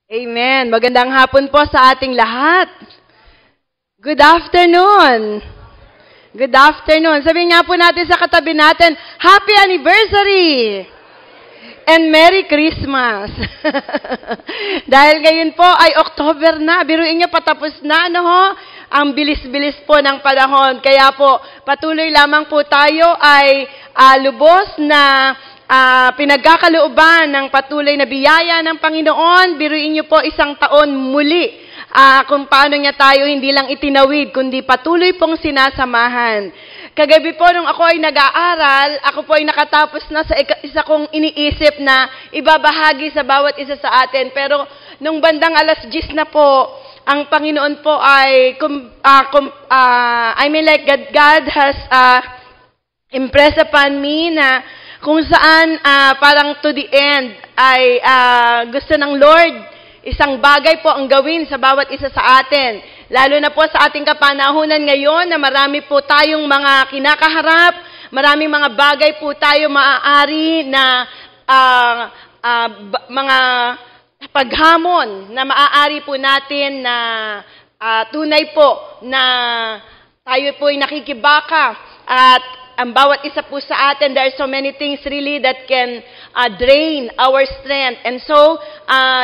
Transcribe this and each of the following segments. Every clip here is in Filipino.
Amen. Magandang hapon po sa ating lahat. Good afternoon. Good afternoon. Sabihin nga po natin sa katabi natin, Happy Anniversary! And Merry Christmas! Dahil ngayon po ay October na. Biruin niyo patapos na, ano ho? Ang bilis-bilis po ng panahon. Kaya po, patuloy lamang po tayo ay lubos na pinagkakalooban ng patuloy na biyaya ng Panginoon. Biruin niyo po isang taon muli kung paano niya tayo hindi lang itinawid, kundi patuloy pong sinasamahan. Kagabi po nung ako ay nag-aaral, ako po ay nakatapos na sa isa kong iniisip na ibabahagi sa bawat isa sa atin. Pero nung bandang 10:00 na po, ang Panginoon po ay, God has impressed upon me na kung saan parang to the end ay gusto ng Lord, isang bagay po ang gawin sa bawat isa sa atin. Lalo na po sa ating kapanahunan ngayon na marami po tayong mga kinakaharap, maraming mga bagay po tayo maaari na mga paghamon na maaari po natin na tunay po na tayo po ay nakikibaka at ang bawat isa po sa atin, there are so many things really that can drain our strength. And so,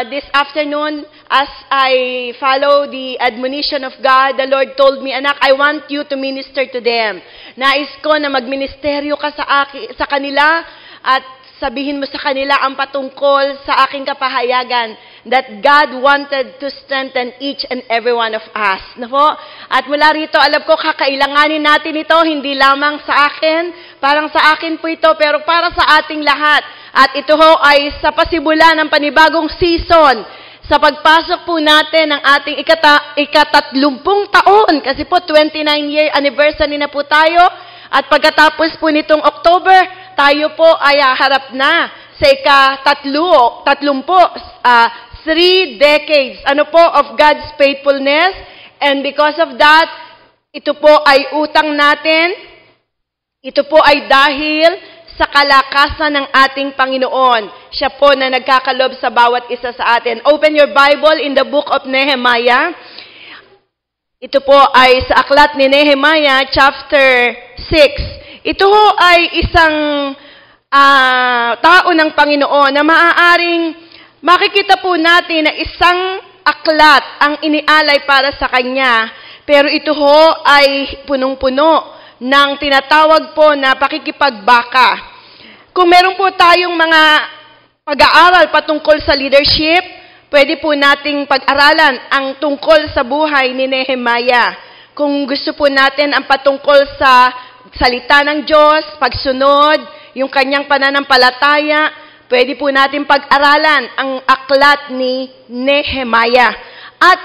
this afternoon, as I follow the admonition of God, the Lord told me, anak, I want you to minister to them. Nais ko na magministeryo ka sa kanila at sabihin mo sa kanila ang patungkol sa aking kapahayagan that God wanted to strengthen each and every one of us. No po? At mula rito, alam ko, kakailanganin natin ito, hindi lamang sa akin, parang sa akin po ito, pero para sa ating lahat. At ito ho ay sa pasibulan ng panibagong season, sa pagpasok po natin ng ating ika-30 taon, kasi po 29-year anniversary na po tayo, at pagkatapos po nitong October, tayo po ay harap na sa ika-30, 3 decades, of God's faithfulness. And because of that, ito po ay utang natin. Ito po ay dahil sa kalakasan ng ating Panginoon. Siya po na nagkakalob sa bawat isa sa atin. Open your Bible in the book of Nehemiah. Ito po ay sa aklat ni Nehemiah, chapter 6. Ito ay isang tao ng Panginoon na maaaring makikita po natin na isang aklat ang inialay para sa kanya, pero ito ay punong-puno ng tinatawag po na pakikipagbaka. Kung meron po tayong mga pag-aaral patungkol sa leadership, pwede po nating pag-aralan ang tungkol sa buhay ni Nehemiah. Kung gusto po natin ang patungkol sa salita ng Diyos, pagsunod, yung kanyang pananampalataya, pwede po natin pag-aralan ang aklat ni Nehemiah. At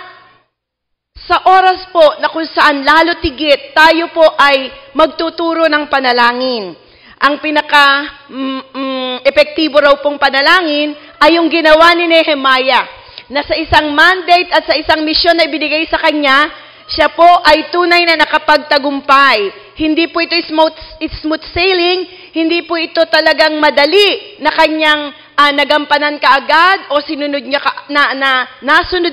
sa oras po na kung saan lalo tigit, tayo po ay magtuturo ng panalangin. Ang pinaka-epektibo raw pong panalangin ay yung ginawa ni Nehemiah, na sa isang mandate at sa isang misyon na ibinigay sa kanya, siya po ay tunay na nakapagtagumpay. Hindi po ito smooth sailing, hindi po ito talagang madali na kanyang nagampanan kaagad o nasunod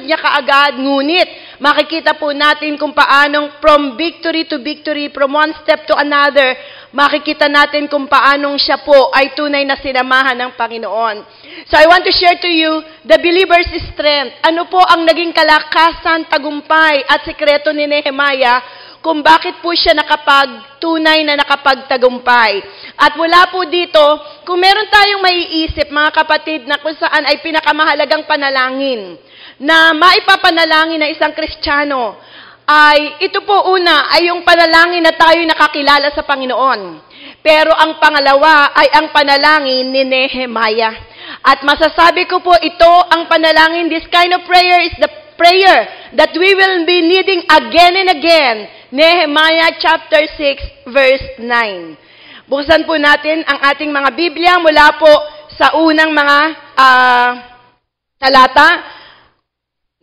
niya kaagad. Ngunit makikita po natin kung paanong from victory to victory, from one step to another, makikita natin kung paanong siya po ay tunay na sinamahan ng Panginoon. So I want to share to you the believer's strength. Ano po ang naging kalakasan, tagumpay at sekreto ni Nehemiah kung bakit po siya tunay na nakapagtagumpay. At mula po dito, kung meron tayong maiisip, mga kapatid, na kung saan ay pinakamahalagang panalangin na maipapanalangin na isang Kristiyano, ay ito po una ay yung panalangin na tayo nakakilala sa Panginoon. Pero ang pangalawa ay ang panalangin ni Nehemiah. At masasabi ko po ito ang panalangin, this kind of prayer is the prayer that we will be needing again and again. Nehemiah chapter 6 verse 9. Buksan po natin ang ating mga Biblia mula po sa unang mga talata.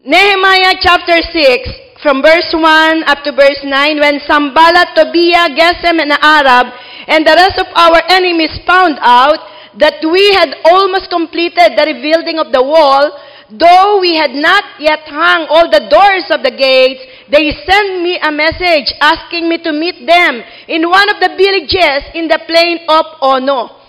Nehemiah chapter 6 from verse 1 up to verse 9. When Sanballat, Tobiah, Gesem, and Arab and the rest of our enemies found out that we had almost completed the rebuilding of the wall, though we had not yet hung all the doors of the gates, they sent me a message asking me to meet them in one of the villages in the plain of Ono.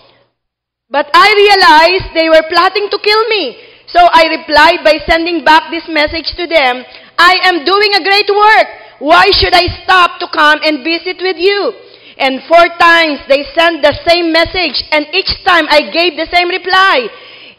But I realized they were plotting to kill me. So I replied by sending back this message to them, I am doing a great work. Why should I stop to come and visit with you? And 4 times they sent the same message, and each time I gave the same reply.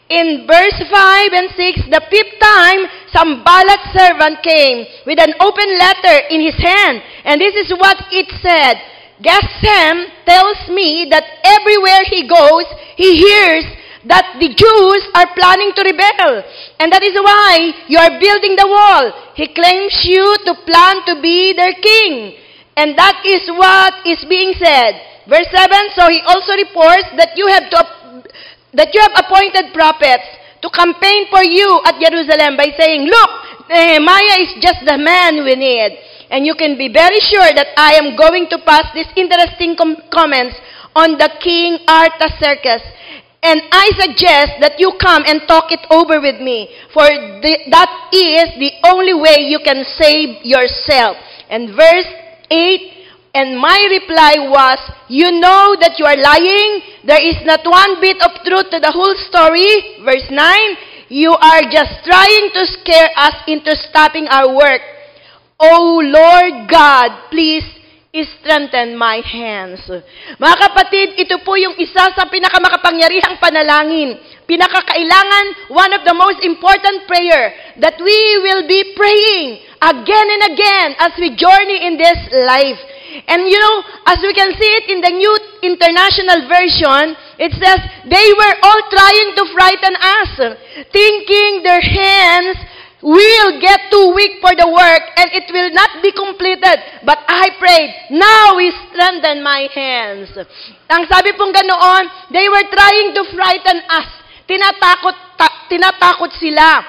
In verse 5 and 6, the 5th time, Sanballat's servant came with an open letter in his hand. And this is what it said. Geshem tells me that everywhere he goes, he hears that the Jews are planning to rebel. And that is why you are building the wall. He claims you to plan to be their king. And that is what is being said. Verse 7, so he also reports that you have appointed prophets to campaign for you at Jerusalem by saying, look, Nehemiah is just the man we need. And you can be very sure that I am going to pass these interesting comments on the King Artaxerxes. And I suggest that you come and talk it over with me, for that is the only way you can save yourself. And verse 8, and my reply was, you know that you are lying. There is not one bit of truth to the whole story. Verse 9, you are just trying to scare us into stopping our work. Oh Lord God, please strengthen my hands. Mga kapatid, ito po yung isa sa pinakamakapangyarihang panalangin. Pinakakailangan, one of the most important prayer that we will be praying again and again as we journey in this life. And you know, as we can see it in the New International Version, it says, they were all trying to frighten us, thinking their hands will get too weak for the work and it will not be completed. But I prayed, now we strengthen my hands. Ang sabi pong ganoon, they were trying to frighten us. Tinatakot sila.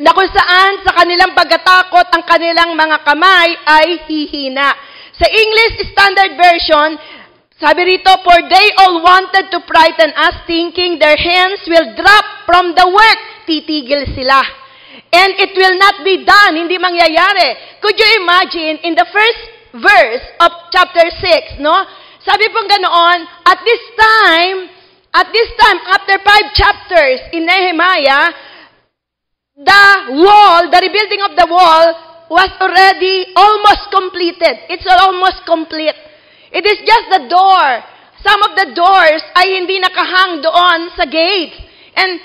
Na kung saan sa kanilang pagkatakot, ang kanilang mga kamay ay hihina. Sa English Standard Version, sabi rito, for they all wanted to frighten us, thinking their hands will drop from the work. Titigil sila. And it will not be done. Hindi mangyayari. Could you imagine, in the first verse of chapter 6, no? Sabi pong ganoon, at this time, after 5 chapters in Nehemiah, the wall, the rebuilding of the wall, was already almost completed. It's almost complete. It is just the door. Some of the doors ay hindi nakahang doon sa gates. And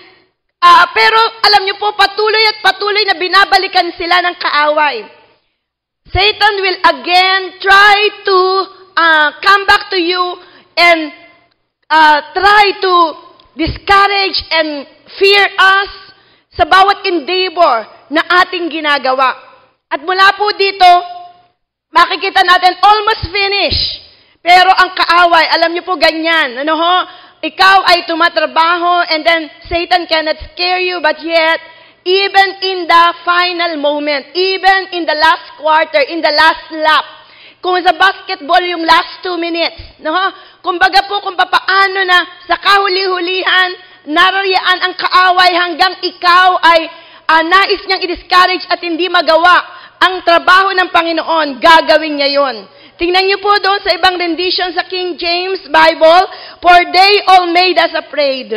pero alam niyo po, patuloy at patuloy na binabalikan sila ng kaaway. Satan will again try to come back to you and try to discourage and fear us sa bawat endeavor na ating ginagawa. At mula po dito, makikita natin almost finished. Pero ang kaaway, alam niyo po ganyan, ano ho? Ikaw ay tumatrabaho and then Satan cannot scare you, but yet, even in the final moment, even in the last quarter, in the last lap, kung sa basketball yung last 2 minutes, no? Kumbaga po kung papaano na sa kahuli-hulihan, narayaan ang kaaway hanggang ikaw ay nais niyang i-discourage at hindi magawa ang trabaho ng Panginoon, gagawin niya yon. Tingnan niyo po doon sa ibang rendition sa King James Bible, for they all made us afraid,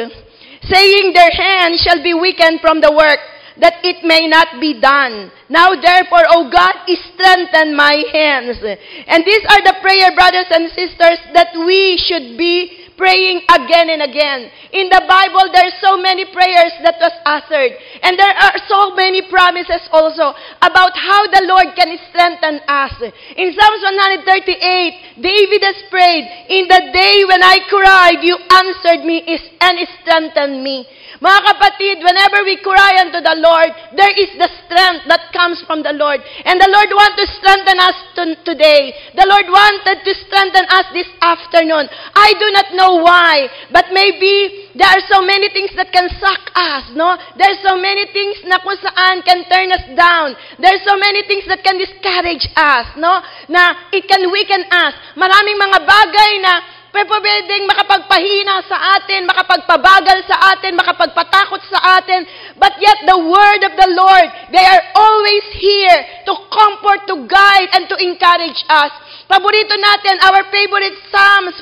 saying their hands shall be weakened from the work, that it may not be done. Now therefore, O God, strengthen my hands. And these are the prayer, brothers and sisters, that we should be praying again and again. In the Bible, there are so many prayers that was answered. And there are so many promises also about how the Lord can strengthen us. In Psalms 138, David has prayed, in the day when I cried, you answered me and strengthened me. Mga kapatid, whenever we cry unto the Lord, there is the strength that comes from the Lord. And the Lord wants to strengthen us today. The Lord wanted to strengthen us this afternoon. I do not know why, but maybe there are so many things that can suck us, no? There are so many things na kung saan can turn us down. There are so many things that can discourage us, no? Na it can weaken us. Maraming mga bagay na pwedeng makapagpahina sa atin, makapagpabagal sa atin, makapagpatakot sa atin. But yet the word of the Lord, they are always here to comfort, to guide, and to encourage us. Paborito natin, our favorite Psalms,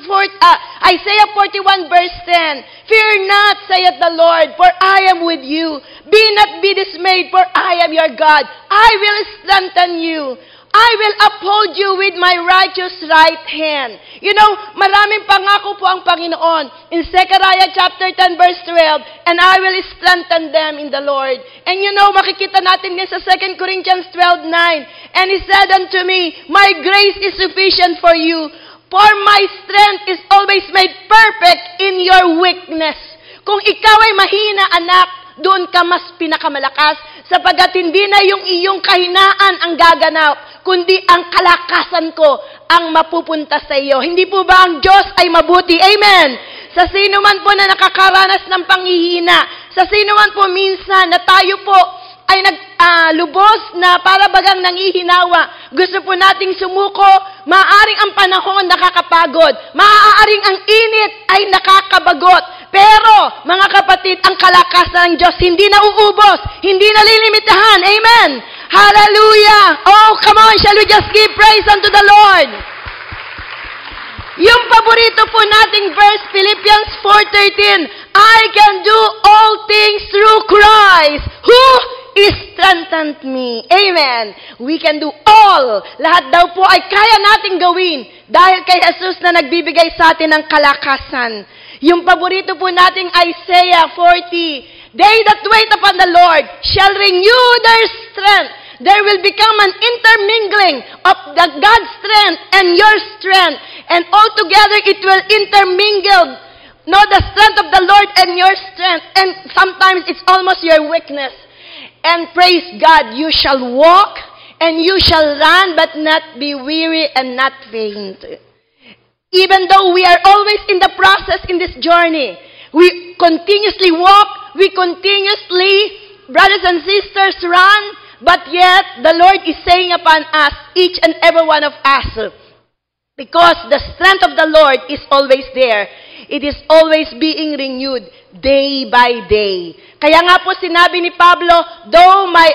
Isaiah 41 verse 10. Fear not, saith the Lord, for I am with you. Be not be dismayed, for I am your God. I will strengthen you. I will uphold you with my righteous right hand. You know, maraming pangako po ang Panginoon. In Zechariah chapter 10 verse 12, and I will strengthen them in the Lord. And you know, makikita natin din sa 2 Corinthians 12:9. And he said unto me, my grace is sufficient for you, for my strength is always made perfect in your weakness. Kung ikaw ay mahina, anak, doon ka mas pinakamalakas, sapagkat hindi na yung iyong kahinaan ang gaganap, kundi ang kalakasan ko ang mapupunta sa iyo. Hindi po ba ang Diyos ay mabuti? Amen! Sa sino man po na nakakaranas ng panghihina, sa sino man po minsan na tayo po ay lubos na para bagang nangihinawa, gusto po nating sumuko, maaaring ang panahon nakakapagod, maaaring ang init ay nakakabagot, pero, mga kapatid, ang kalakasan ng Diyos hindi nauubos, hindi nalilimitahan. Amen! Hallelujah! Oh, come on, shall we just give praise unto the Lord? Yung paborito po nating verse, Philippians 4:13, I can do all things through Christ, who strengthened me. Amen! We can do all. Lahat daw po ay kaya nating gawin dahil kay Jesus na nagbibigay sa atin ng kalakasan. Yung paborito po nating Isaiah 40, they that wait upon the Lord shall renew their strength. There will become an intermingling of the God's strength and your strength. And altogether it will intermingle. No, the strength of the Lord and your strength. And sometimes it's almost your weakness. And praise God, you shall walk and you shall run but not be weary and not faint. Even though we are always in the process in this journey, we continuously walk, we continuously, brothers and sisters, run, but yet the Lord is saying upon us, each and every one of us, because the strength of the Lord is always there. It is always being renewed day by day. Kaya nga po sinabi ni Pablo, though my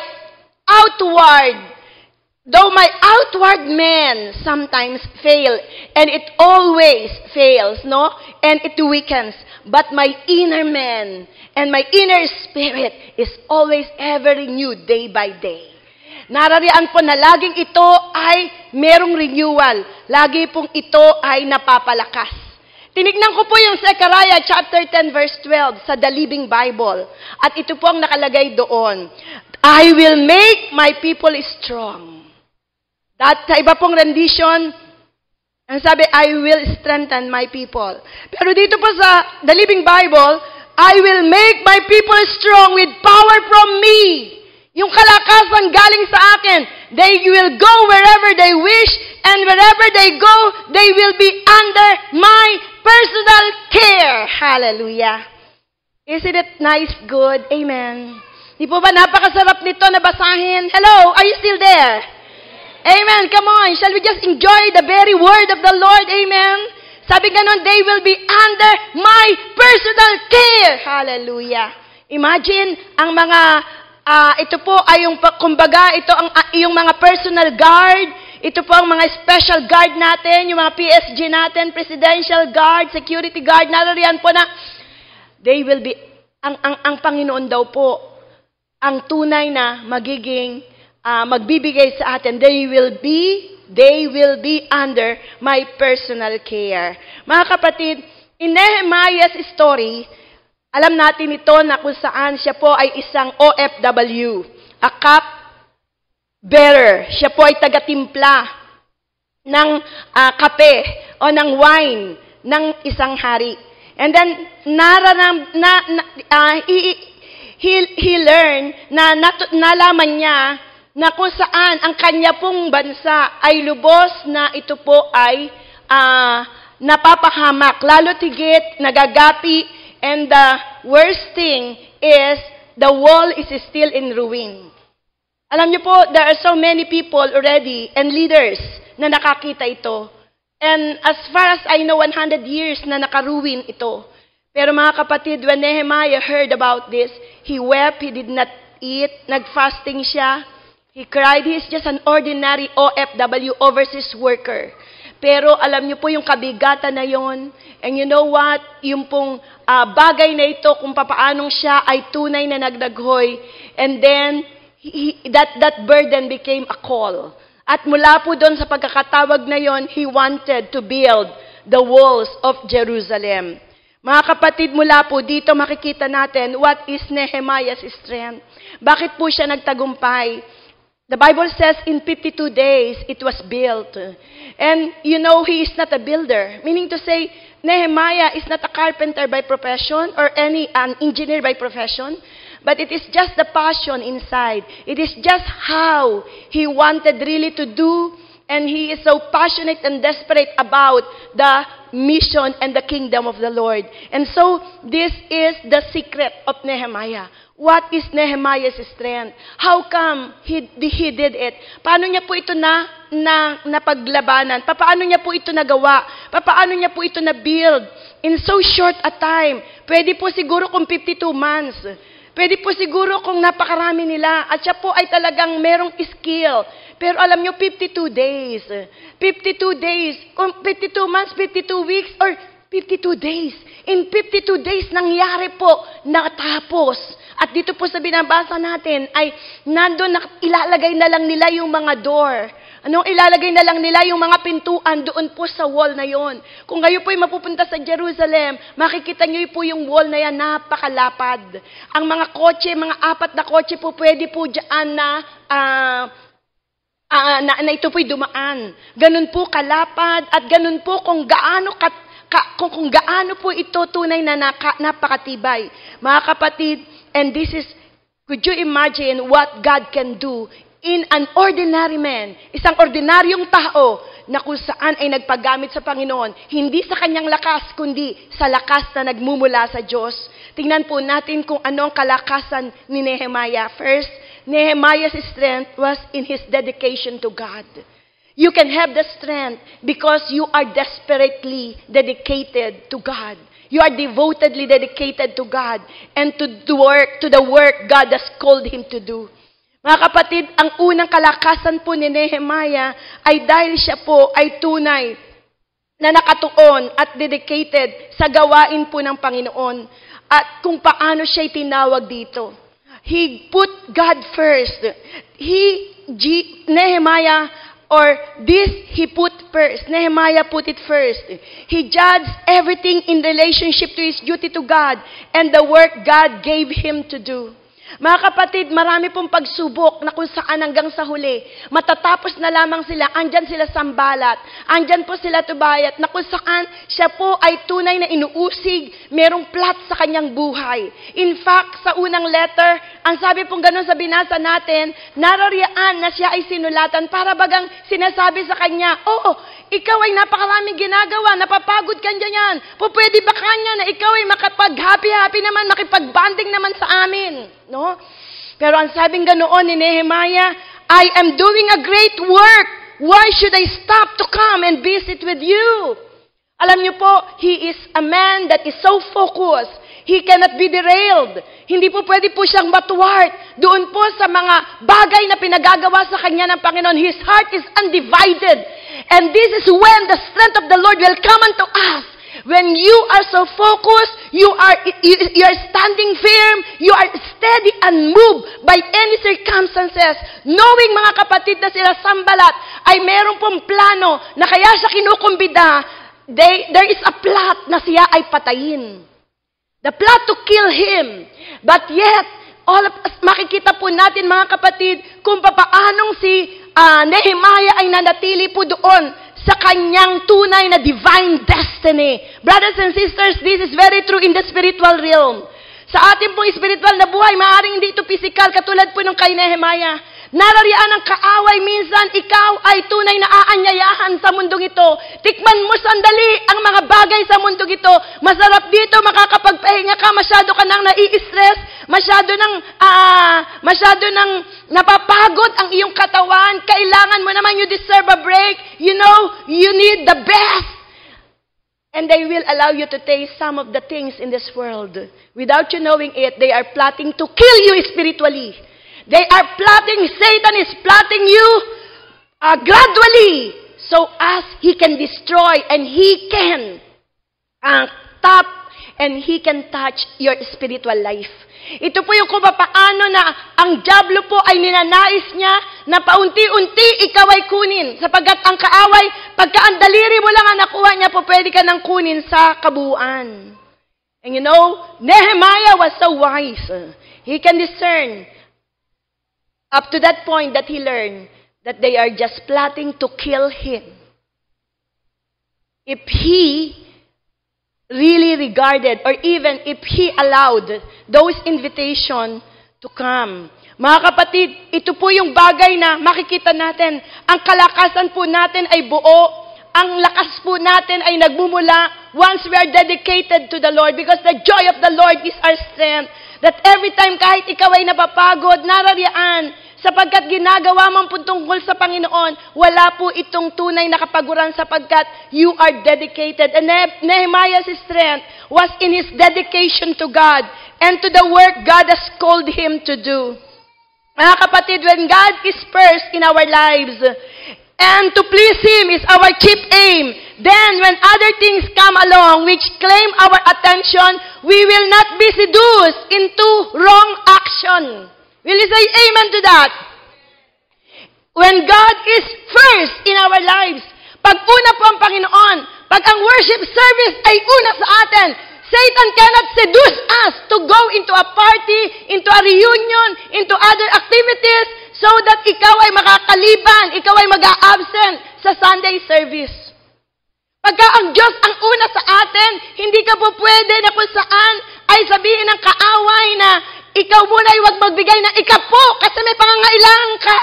outward man sometimes fail, and it always fails, no? And it weakens. But my inner man and my inner spirit is always ever renewed day by day. Narariyan po na laging ito ay merong renewal. Lagi pong ito ay napapalakas. Tinignan ko po yung Zechariah chapter 10 verse 12 sa The Living Bible. At ito po ang nakalagay doon. I will make my people strong. That sa iba pong rendition, ang sabi, I will strengthen my people. Pero dito po sa The Living Bible, I will make my people strong with power from me. Yung kalakasan galing sa akin. They will go wherever they wish, and wherever they go, they will be under my personal care. Hallelujah. Isn't it nice, good? Amen. Di po ba napakasarap nito na basahin? Hello, are you still there? Amen. Come on. Shall we just enjoy the very word of the Lord? Amen. Sabi ganon, they will be under my personal care. Hallelujah. Imagine, ang mga, ito po ay yung, kumbaga, ito ang yung mga personal guard. Ito po ang mga special guard natin, yung mga PSG natin, presidential guard, security guard. Narariyan po na, they will be, ang Panginoon daw po, ang tunay na magiging magbibigay sa atin, they will be under my personal care. Mga kapatid, in Nehemiah's story, alam natin ito na kung saan siya po ay isang OFW, a cup bearer. Siya po ay tagatimpla ng kape o ng wine ng isang hari. And then, he learned na nalaman niya na kung saan ang kanya pong bansa ay lubos na ito po ay napapahamak, lalo tigit, nagagapi, and the worst thing is the wall is still in ruin. Alam niyo po, there are so many people already and leaders na nakakita ito And as far as I know, 100 years na nakaruin ito. Pero mga kapatid, when Nehemiah heard about this, he wept, he did not eat, nag-fasting siya. He cried, he's just an ordinary OFW, overseas worker. Pero alam niyo po yung kabigatan na yon. And you know what? Yung pong bagay na ito kung papaanong siya ay tunay na nagdaghoy. And then, that burden became a call. At mula po doon sa pagkakatawag na yon, he wanted to build the walls of Jerusalem. Mga kapatid, mula po dito makikita natin what is Nehemiah's strength. Bakit po siya nagtagumpay? The Bible says in 52 days it was built. And you know, he is not a builder. Meaning to say, Nehemiah is not a carpenter by profession or an engineer by profession. But it is just the passion inside. It is just how he wanted really to do. And he is so passionate and desperate about the mission and the kingdom of the Lord. And so, this is the secret of Nehemiah. What is Nehemiah's strength? How come he did it? Paano niya po ito napaglabanan? Paano niya po ito nagawa? Paano niya po ito na-build? In so short a time. Pwede po siguro kung 52 months. Pwede po siguro kung napakarami nila. At siya po ay talagang merong skill. Pero alam nyo, 52 days. 52 days. Kung 52 months, 52 weeks, or 52 days. In 52 days, nangyari po, natapos. At dito po sa binabasa natin, ay nandun ilalagay na lang nila yung mga door. Ilalagay na lang nila yung mga pintuan doon po sa wall na yon. Kung kayo po ay mapupunta sa Jerusalem, makikita nyo po yung wall na yan, napakalapad. Ang mga kotse, mga 4 na kotse po, pwede po dyan na ito po'y dumaan. Ganun po kalapad at ganun po kung gaano kung gaano po ito tunay na napakatibay. Mga kapatid, and this is, could you imagine what God can do in an ordinary man, isang ordinaryong tao na kung saan ay nagpagamit sa Panginoon, hindi sa kanyang lakas, kundi sa lakas na nagmumula sa Diyos. Tingnan po natin kung ano ang kalakasan ni Nehemiah. First, Nehemiah's strength was in his dedication to God. You can have the strength because you are desperately dedicated to God. You are devotedly dedicated to God and to the work God has called him to do. Mga kapatid, ang unang kalakasan po ni Nehemiah ay dahil siya po ay tunay na nakatuon at dedicated sa gawain po ng Panginoon at kung paano siya tinawag dito. He put God first. Nehemiah put first. Nehemiah put it first. He judged everything in relationship to his duty to God and the work God gave him to do. Mga kapatid, marami pong pagsubok na kung saan hanggang sa huli, matatapos na lamang sila, andyan sila Sambalat, andyan po sila Tobiah, na kung saan siya po ay tunay na inuusig, merong plot sa kanyang buhay. In fact, sa unang letter, ang sabi pong ganun sa binasa natin, narariyaan na siya ay sinulatan para bagang sinasabi sa kanya, ikaw ay napakaraming ginagawa, napapagod ka dyan. Pwede ba kanya na ikaw ay makapag-happy-happy naman, makipag-banding naman sa amin? No? Pero ang sabing ganoon ni Nehemiah, I am doing a great work. Why should I stop to come and visit with you? Alam niyo po, he is a man that is so focused. He cannot be derailed. Hindi po pwede po siyang matuwart doon po sa mga bagay na pinagagawa sa kanya ng Panginoon. His heart is undivided. And this is when the strength of the Lord will come unto us. When you are so focused, you are standing firm, you are steady and moved by any circumstances. Knowing, mga kapatid, na sila Sambalat ay meron pong plano na kaya siya kinukumbida, there is a plot na siya ay patayin. The plot to kill him. But yet, makikita po natin, mga kapatid, kung paanong si Nehemiah ay nanatili po doon sa kanyang tunay na divine destiny. Brothers and sisters, this is very true in the spiritual realm. Sa ating pong spiritual na buhay, maaaring hindi ito physical, katulad po ng kay Nehemiah. Narariyan ang kaaway, minsan ikaw ay tunay na aanyayahan sa mundong ito. Tikman mo sandali ang mga bagay sa mundong ito. Masarap dito, makakapagpahinga ka, masyado ka nang nai-stress, masyado nang napapagod ang iyong katawan, kailangan mo naman, you deserve a break. You know, you need the best. And they will allow you to taste some of the things in this world. Without you knowing it, they are plotting to kill you spiritually. They are plotting, Satan is plotting you gradually, so as he can destroy and he can tap and he can touch your spiritual life. Ito po yung kung paano na ang dyablo po ay ninanais niya na paunti-unti ikaw ay kunin. Sapagkat ang kaaway, pagka ang daliri mo lang ang nakuha niya po, pwede ka nang kunin sa kabuuan. And you know, Nehemiah was so wise. He can discern up to that point that he learned that they are just plotting to kill him. If he really regarded, or even if he allowed those invitation to come. Mga kapatid, ito po yung bagay na makikita natin. Ang kalakasan po natin ay buo. Ang lakas po natin ay nagmumula once we are dedicated to the Lord, because the joy of the Lord is our strength. That every time kahit ikaw ay napapagod, narariyaan, sapagkat ginagawa mong po tungkol sa Panginoon, wala po itong tunay na kapaguran sapagkat you are dedicated. And Nehemiah's strength was in his dedication to God and to the work God has called him to do. Mga kapatid, when God is first in our lives, and to please Him is our chief aim, then when other things come along which claim our attention, we will not be seduced into wrong action. Will you say amen to that? When God is first in our lives, pag una po ang Panginoon, pag ang worship service ay una sa atin, Satan cannot seduce us to go into a party, into a reunion, into other activities, so that ikaw ay makakaliban, ikaw ay mag-a-absent sa Sunday service. Pagka ang Diyos ang una sa atin, hindi ka po pwede na kung saan ay sabihin ng kaaway na ikaw muna ay huwag magbigay na ikapo kasi may pangangailangan ka.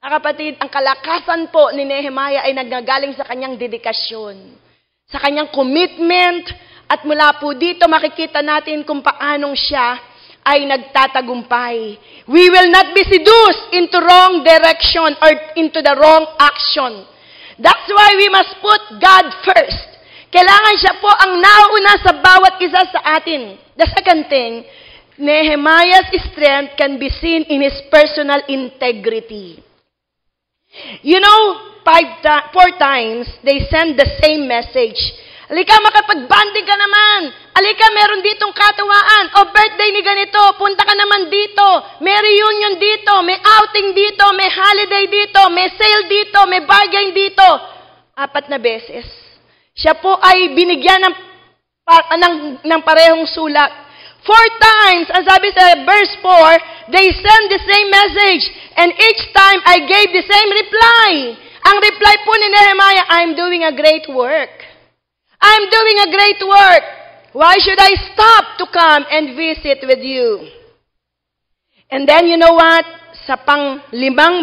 Kapatid, ang kalakasan po ni Nehemiah ay nagagaling sa kanyang dedikasyon, sa kanyang commitment, at mula po dito makikita natin kung paanong siya ay nagtatagumpay. We will not be seduced into wrong direction or into the wrong action. That's why we must put God first. Kailangan siya po ang nauna sa bawat isa sa atin. The second thing, Nehemiah's strength can be seen in his personal integrity. You know, 4 times, they send the same message. Alika, makapag-banding ka naman. Alika, meron ditong katuwaan. O, birthday ni ganito, punta ka naman dito. May reunion dito, may outing dito, may holiday dito, may sale dito, may bargain dito. 4 na beses. Siya po ay binigyan ng parehong sulat. 4 times, ang sabi sa verse 4, they send the same message, and each time I gave the same reply. Ang reply po ni Nehemiah, I'm doing a great work. I'm doing a great work. Why should I stop to come and visit with you? And then, you know what? Sa pang-5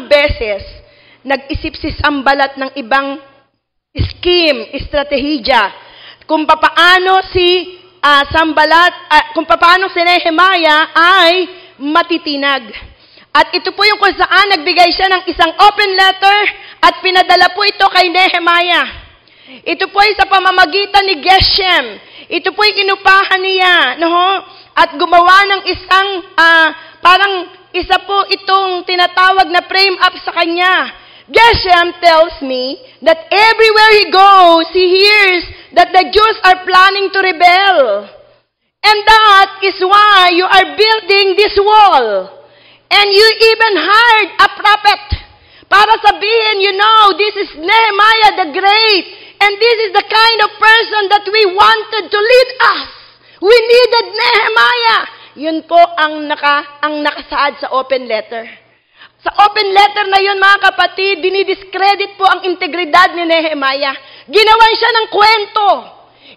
beses, nag-isip si Sanballat ng ibang scheme, estratehiya, kung papaano si kung paano si Nehemiah ay matitinag. At ito po yung kung saan nagbigay siya ng isang open letter at pinadala po ito kay Nehemiah. Ito po ay sa pamamagitan ni Geshem. Ito po ay inupahan niya, at gumawa ng isang, parang isa po itong tinatawag na frame up sa kanya. Geshem tells me that everywhere he goes, he hears that the Jews are planning to rebel. And that is why you are building this wall. And you even hired a prophet para sabihin, you know, this is Nehemiah the Great. And this is the kind of person that we wanted to lead us. We needed Nehemiah. Yun po ang nakasaad sa open letter. Sa open letter na yun, mga kapatid, dinidiscredit po ang integridad ni Nehemiah. Ginawan siya ng kwento.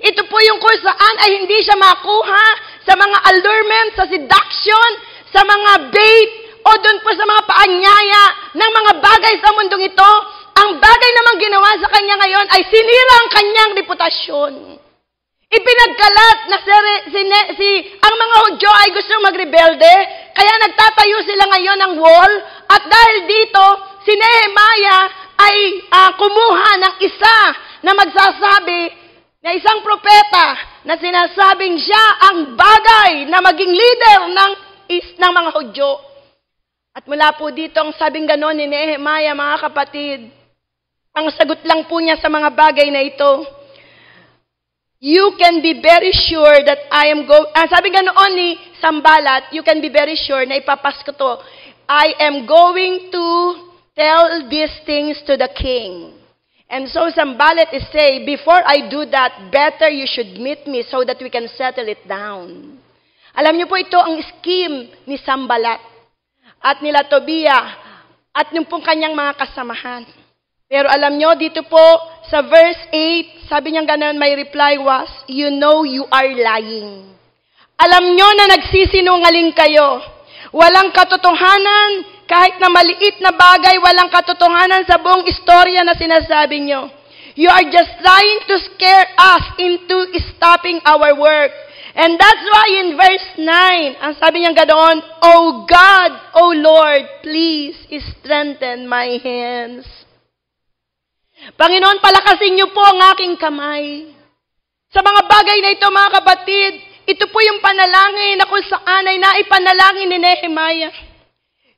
Ito po yung kung saan ay hindi siya makuha sa mga allurement, sa seduction, sa mga bait, o doon po sa mga paanyaya ng mga bagay sa mundong ito. Ang bagay namang ginawa sa kanya ngayon ay sinira ang kanyang reputasyon. Ipinagkalat na ang mga Hudyo ay gustong magrebelde, kaya nagtatayo sila ngayon ng wall, at dahil dito, si Nehemiah ay kumuha ng isa na magsasabi, na isang propeta, na sinasabing siya ang bagay na maging leader ng mga Hudyo. At mula po dito, ang sabing ganon ni Nehemiah, mga kapatid, ang sagot lang po niya sa mga bagay na ito, you can be very sure that I am sabi ganoon ni Sambalat, you can be very sure na ipapasko to, I am going to tell these things to the king. And so Sambalat is saying, before I do that, better you should meet me so that we can settle it down. Alam niyo po, ito ang scheme ni Sambalat at nila Tobiah at yung pong kanyang mga kasamahan. Pero alam niyo, dito po sa verse 8, sabi niya gano'n, my reply was, you know you are lying. Alam niyo na nagsisinungaling kayo. Walang katotohanan, kahit na maliit na bagay, walang katotohanan sa buong istorya na sinasabi niyo. You are just trying to scare us into stopping our work. And that's why in verse 9, ang sabi niya ganoon, oh God, oh Lord, please strengthen my hands. Panginoon, palakasin niyo po ang aking kamay. Sa mga bagay na ito, mga kapatid, ito po yung panalangin na kung saan ay naipanalangin ni Nehemiah.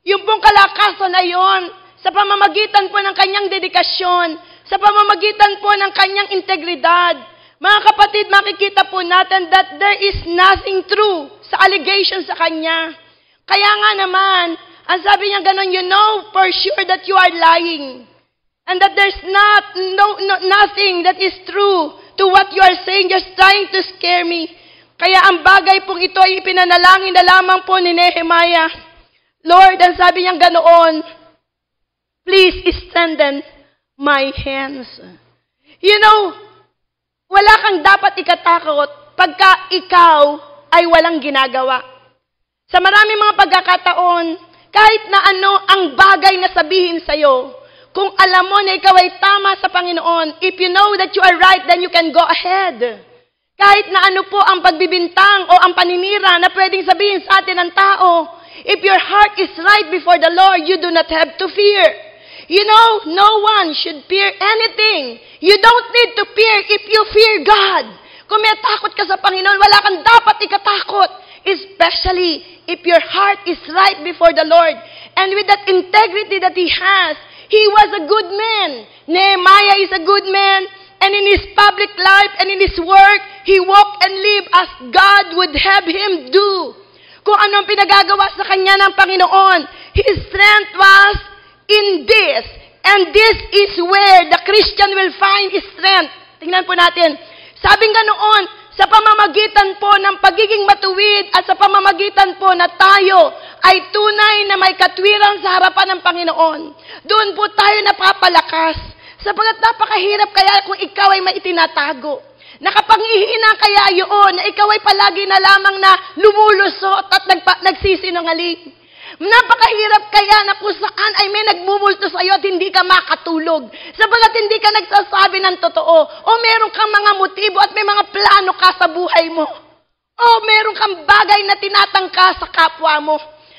Yung pong kalakasan na yon, sa pamamagitan po ng kanyang dedikasyon, sa pamamagitan po ng kanyang integridad. Mga kapatid, makikita po natin that there is nothing true sa allegation sa kanya. Kaya nga naman, ang sabi niya ganon, you know for sure that you are lying. And that there's nothing that is true to what you are saying, just trying to scare me. Kaya ang bagay pong ito ay ipinanalangin na lamang po ni Nehemiah. Lord, ang sabi niyang ganoon, please strengthen my hands. You know, wala kang dapat ikatakot pagka ikaw ay walang ginagawa. Sa maraming mga pagkakataon, kahit na ano ang bagay na sabihin sa'yo, kung alam mo na ikaw ay tama sa Panginoon, if you know that you are right, then you can go ahead. Kahit na ano po ang pagbibintang o ang paninira na pwedeng sabihin sa atin ng tao, if your heart is right before the Lord, you do not have to fear. You know, no one should fear anything. You don't need to fear if you fear God. Kung may takot ka sa Panginoon, wala kang dapat ikatakot. Especially if your heart is right before the Lord. And with that integrity that he has, he was a good man. Nehemiah is a good man. And in his public life and in his work, he walked and lived as God would have him do. Kung ano ang pinagagawa sa kanya ng Panginoon, his strength was in this. And this is where the Christian will find his strength. Tingnan po natin. Sabing ganoon, sa pamamagitan po ng pagiging matuwid at sa pamamagitan po na tayo ay tunay na may katwiran sa harapan ng Panginoon. Doon po tayo napapalakas. Sapagkat napakahirap kaya kung ikaw ay maitinatago. Nakapangihina kaya yun na ikaw ay palagi na lamang na lumulusot at nagsisinungaling. Napakahirap kaya na kung saan ay may nagmumulto sa iyo at hindi ka makatulog. Sapagkat hindi ka nagsasabi ng totoo. O meron kang mga motibo at may mga plano ka sa buhay mo. O meron kang bagay na tinatangka sa kapwa mo.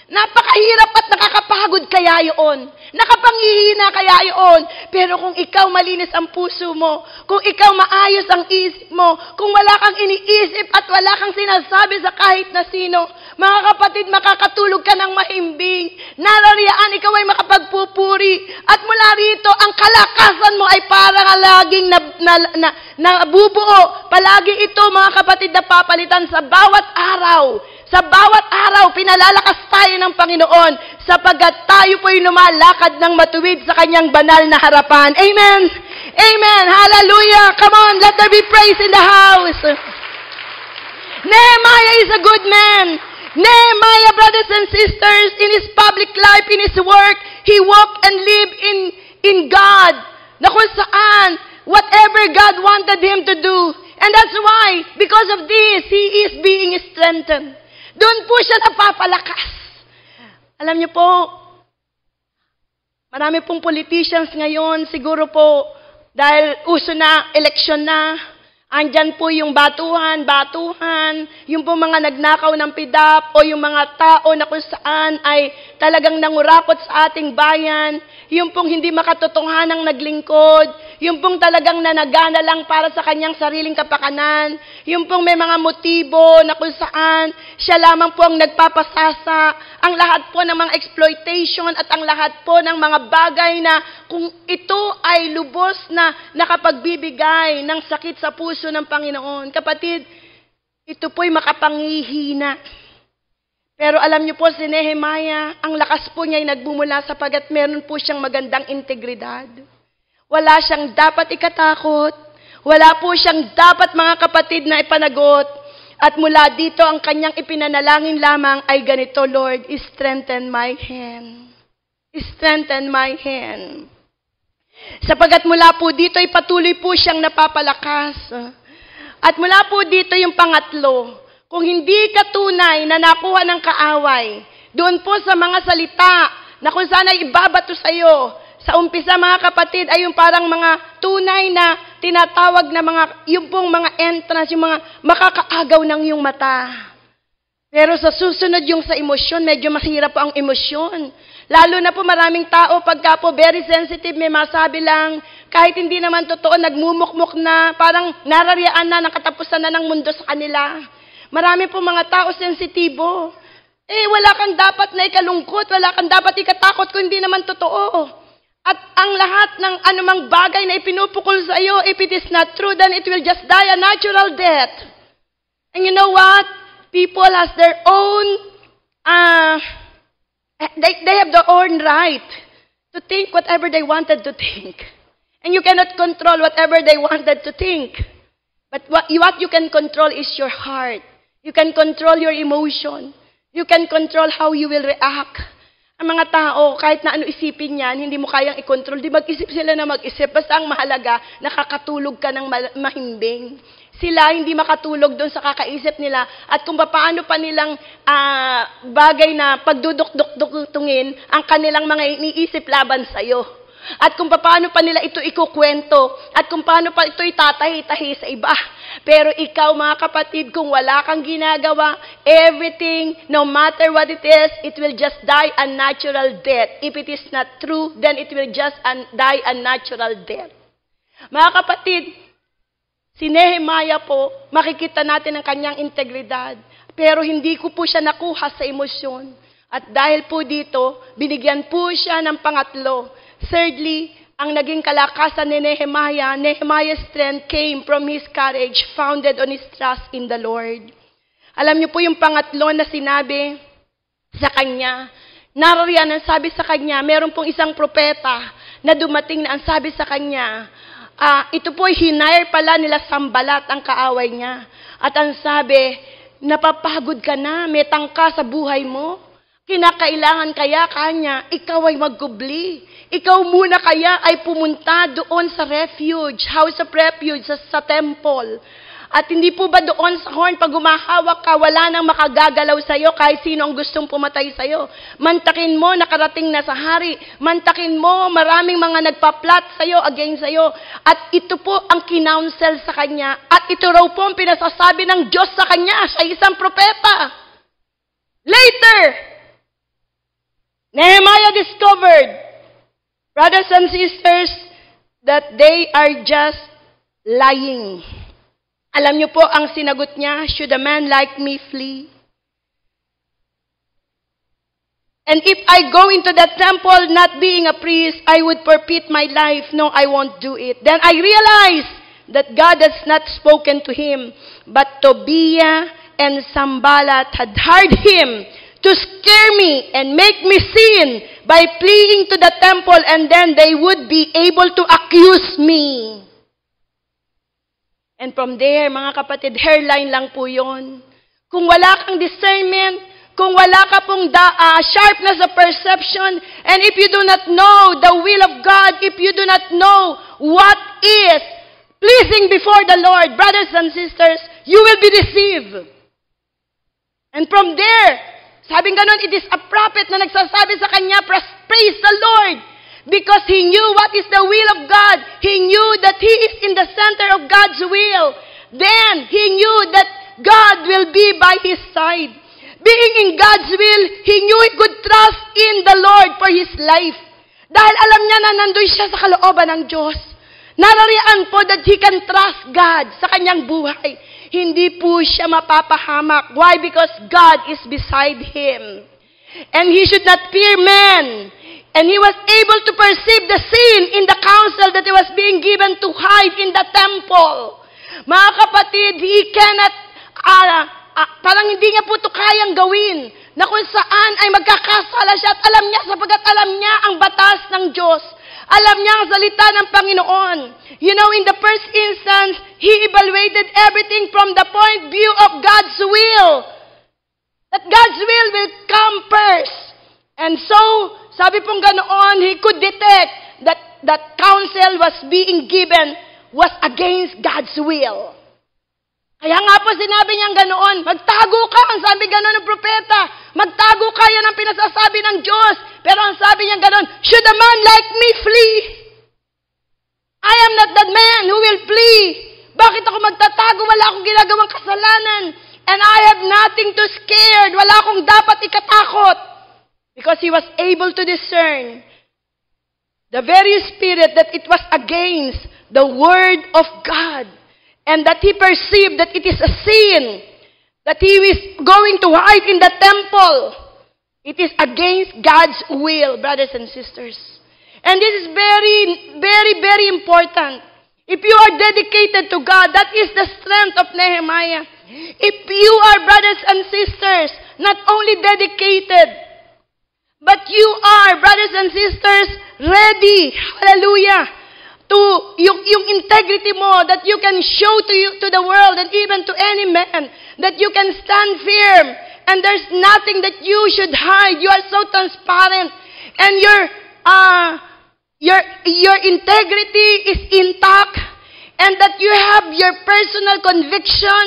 Napakahirap at nakakapagod kaya yun. Nakapangihina kaya yun. Pero kung ikaw malinis ang puso mo, kung ikaw maayos ang isip mo, kung wala kang iniisip at wala kang sinasabi sa kahit na sino, mga kapatid, makakatulog ka ng mahimbing. Narariyaan, ikaw ay makapagpupuri. At mula rito, ang kalakasan mo ay parang laging nabubuo. Palagi ito, mga kapatid, na papalitan sa bawat araw. Sa bawat araw, pinalalakas tayo ng Panginoon sapagkat tayo po'y lumalakad ng matuwid sa kanyang banal na harapan. Amen! Amen! Hallelujah! Come on, let there be praise in the house! Nehemiah is a good man. Nehemiah, brothers and sisters, in his public life, in his work, he walked and lived in God. Na kung saan, whatever God wanted him to do. And that's why, because of this, he is being strengthened. Doon po siya napapalakas. Alam niyo po, marami pong politicians ngayon, siguro po, dahil uso na, eleksyon na, Andyan po yung batuhan, yung po mga nagnakaw ng pidap o yung mga tao na kung saan ay talagang nangurakot sa ating bayan, yung pong hindi makatotohanang naglingkod, yung pong talagang nanagana lang para sa kanyang sariling kapakanan, yung pong may mga motibo na kung saan siya lamang po ang nagpapasasa, ang lahat po ng mga exploitation at ang lahat po ng mga bagay na kung ito ay lubos na nakapagbibigay ng sakit sa puso ng Panginoon. Kapatid, ito po'y makapangihina. Pero alam niyo po si Nehemiah, ang lakas po niya ay nagbumula sapagat meron po siyang magandang integridad. Wala siyang dapat ikatakot. Wala po siyang dapat mga kapatid na ipanagot. At mula dito ang kanyang ipinanalangin lamang ay ganito, Lord, strengthen my hand. Strengthen my hand. Sapagat mula po dito ay patuloy po siyang napapalakas. At mula po dito yung pangatlo, kung hindi ka tunay na nakuha ng kaaway, doon po sa mga salita na kung saan ay ibabato sa iyo, sa umpisa mga kapatid ay yung parang mga tunay na tinatawag na mga, yung pong mga entrance, yung mga makakaagaw ng iyong mata. Pero sa susunod yung sa emosyon, medyo mahirap po ang emosyon. Lalo na po maraming tao, pagka po very sensitive, may masabi lang, kahit hindi naman totoo, nagmumukmuk na, parang narariyan na, nakatapusan na ng mundo sa kanila. Marami po mga tao sensitibo. Wala kang dapat na ikalungkot, wala kang dapat ikatakot kung hindi naman totoo. At ang lahat ng anumang bagay na ipinupukol sa iyo, if it is not true, then it will just die a natural death. And you know what? People has their own, they have their own right to think whatever they wanted to think. And you cannot control whatever they wanted to think. But what you can control is your heart. You can control your emotion. You can control how you will react. Ang mga tao, kahit na ano isipin yan, hindi mo kayang i-control. Di mag-isip sila na mag-isip. Basta ang mahalaga, nakakatulog ka ng mahimbing. Sila hindi makatulog doon sa kakaisip nila. At kung paano pa nilang bagay na pagduduk-duk-duktungin ang kanilang mga iniisip laban sa'yo. At kung paano pa nila ito ikukwento, at kung paano pa ito itatahi-tahi sa iba. Pero ikaw mga kapatid, kung wala kang ginagawa, everything, no matter what it is, it will just die a natural death. If it is not true, then it will just die a natural death. Mga kapatid, si Nehemiah po, makikita natin ang kanyang integridad. Pero hindi ko po siya nakuha sa emosyon. At dahil po dito, binigyan po siya ng pangatlo. Thirdly, ang naging kalakasan ni Nehemiah's strength came from his courage, founded on his trust in the Lord. Alam niyo po yung pangatlo na sinabi sa kanya, narariyan ang sabi sa kanya, meron pong isang propeta na dumating na ang sabi sa kanya, ito po hinire pala nila Sambalat ang kaaway niya. At ang sabi, napapagod ka na, may tangka sa buhay mo. Kinakailangan kaya kanya, ikaw ay magkubli. Ikaw muna kaya ay pumunta doon sa refuge, house of refuge, sa temple. At hindi po ba doon sa horn, pag humahawak ka, wala nang makagagalaw sa'yo kahit sino ang gustong pumatay sa'yo. Mantakin mo, nakarating na sa hari. Mantakin mo, maraming mga nagpa-plot sa'yo, against sa'yo. At ito po ang kinounsel sa kanya. At ito raw po ang pinasasabi ng Diyos sa kanya, sa isang propeta. Later, Nehemiah discovered, brothers and sisters, that they are just lying. Alam niyo po ang sinagot niya, should a man like me flee? And if I go into that temple not being a priest, I would forfeit my life. No, I won't do it. Then I realized that God has not spoken to him, but Tobiah and Sanballat had hired him to scare me and make me sin by fleeing to the temple, and then they would be able to accuse me. And from there, mga kapatid, hairline lang po yun. Kung wala kang discernment, kung wala ka pong sharpness of perception, and if you do not know the will of God, if you do not know what is pleasing before the Lord, brothers and sisters, you will be deceived. And from there, sabing ganon, it is a prophet na nagsasabi sa kanya, praise the Lord, because he knew what is the will of God. He knew that he is in the center of God's will. then he knew that God will be by his side. Being in God's will, he knew he could trust in the Lord for his life. Dahil alam niya na nandun siya sa kalooban ng Diyos. Narariyan po that he can trust God sa kanyang buhay. Hindi po siya mapapahamak. Why? Because God is beside him. And he should not fear men. And he was able to perceive the sin in the counsel that he was being given to hide in the temple. Mga kapatid, he cannot, parang hindi niya po ito kayang gawin na kung saan ay magkakasala siya at alam niya sapagkat alam niya ang batas ng Diyos. Alam niya ang salita ng Panginoon. You know, in the first instance, he evaluated everything from the point view of God's will. That God's will come first. And so, sabi pong ganoon, he could detect that counsel was being given was against God's will. Kaya nga po sinabi niyang ganoon, magtago ka, ang sabi ganoon ng propeta, magtago ka, yan ang pinasasabi ng Diyos. Pero ang sabi niyang ganoon, should a man like me flee? I am not that man who will flee. Bakit ako magtatago? Wala akong ginagawang kasalanan. And I have nothing to scared. Wala akong dapat ikatakot. Because he was able to discern the very spirit that it was against the word of God. And that he perceived that it is a sin. That he is going to hide in the temple. It is against God's will, brothers and sisters. And this is very, very, very important. If you are dedicated to God, that is the strength of Nehemiah. If you are, brothers and sisters, not only dedicated, but you are, brothers and sisters, ready, hallelujah, to yung integrity mo, that you can show to the world and even to any man, that you can stand firm, and there's nothing that you should hide. You are so transparent, and your integrity is intact, and that you have your personal conviction,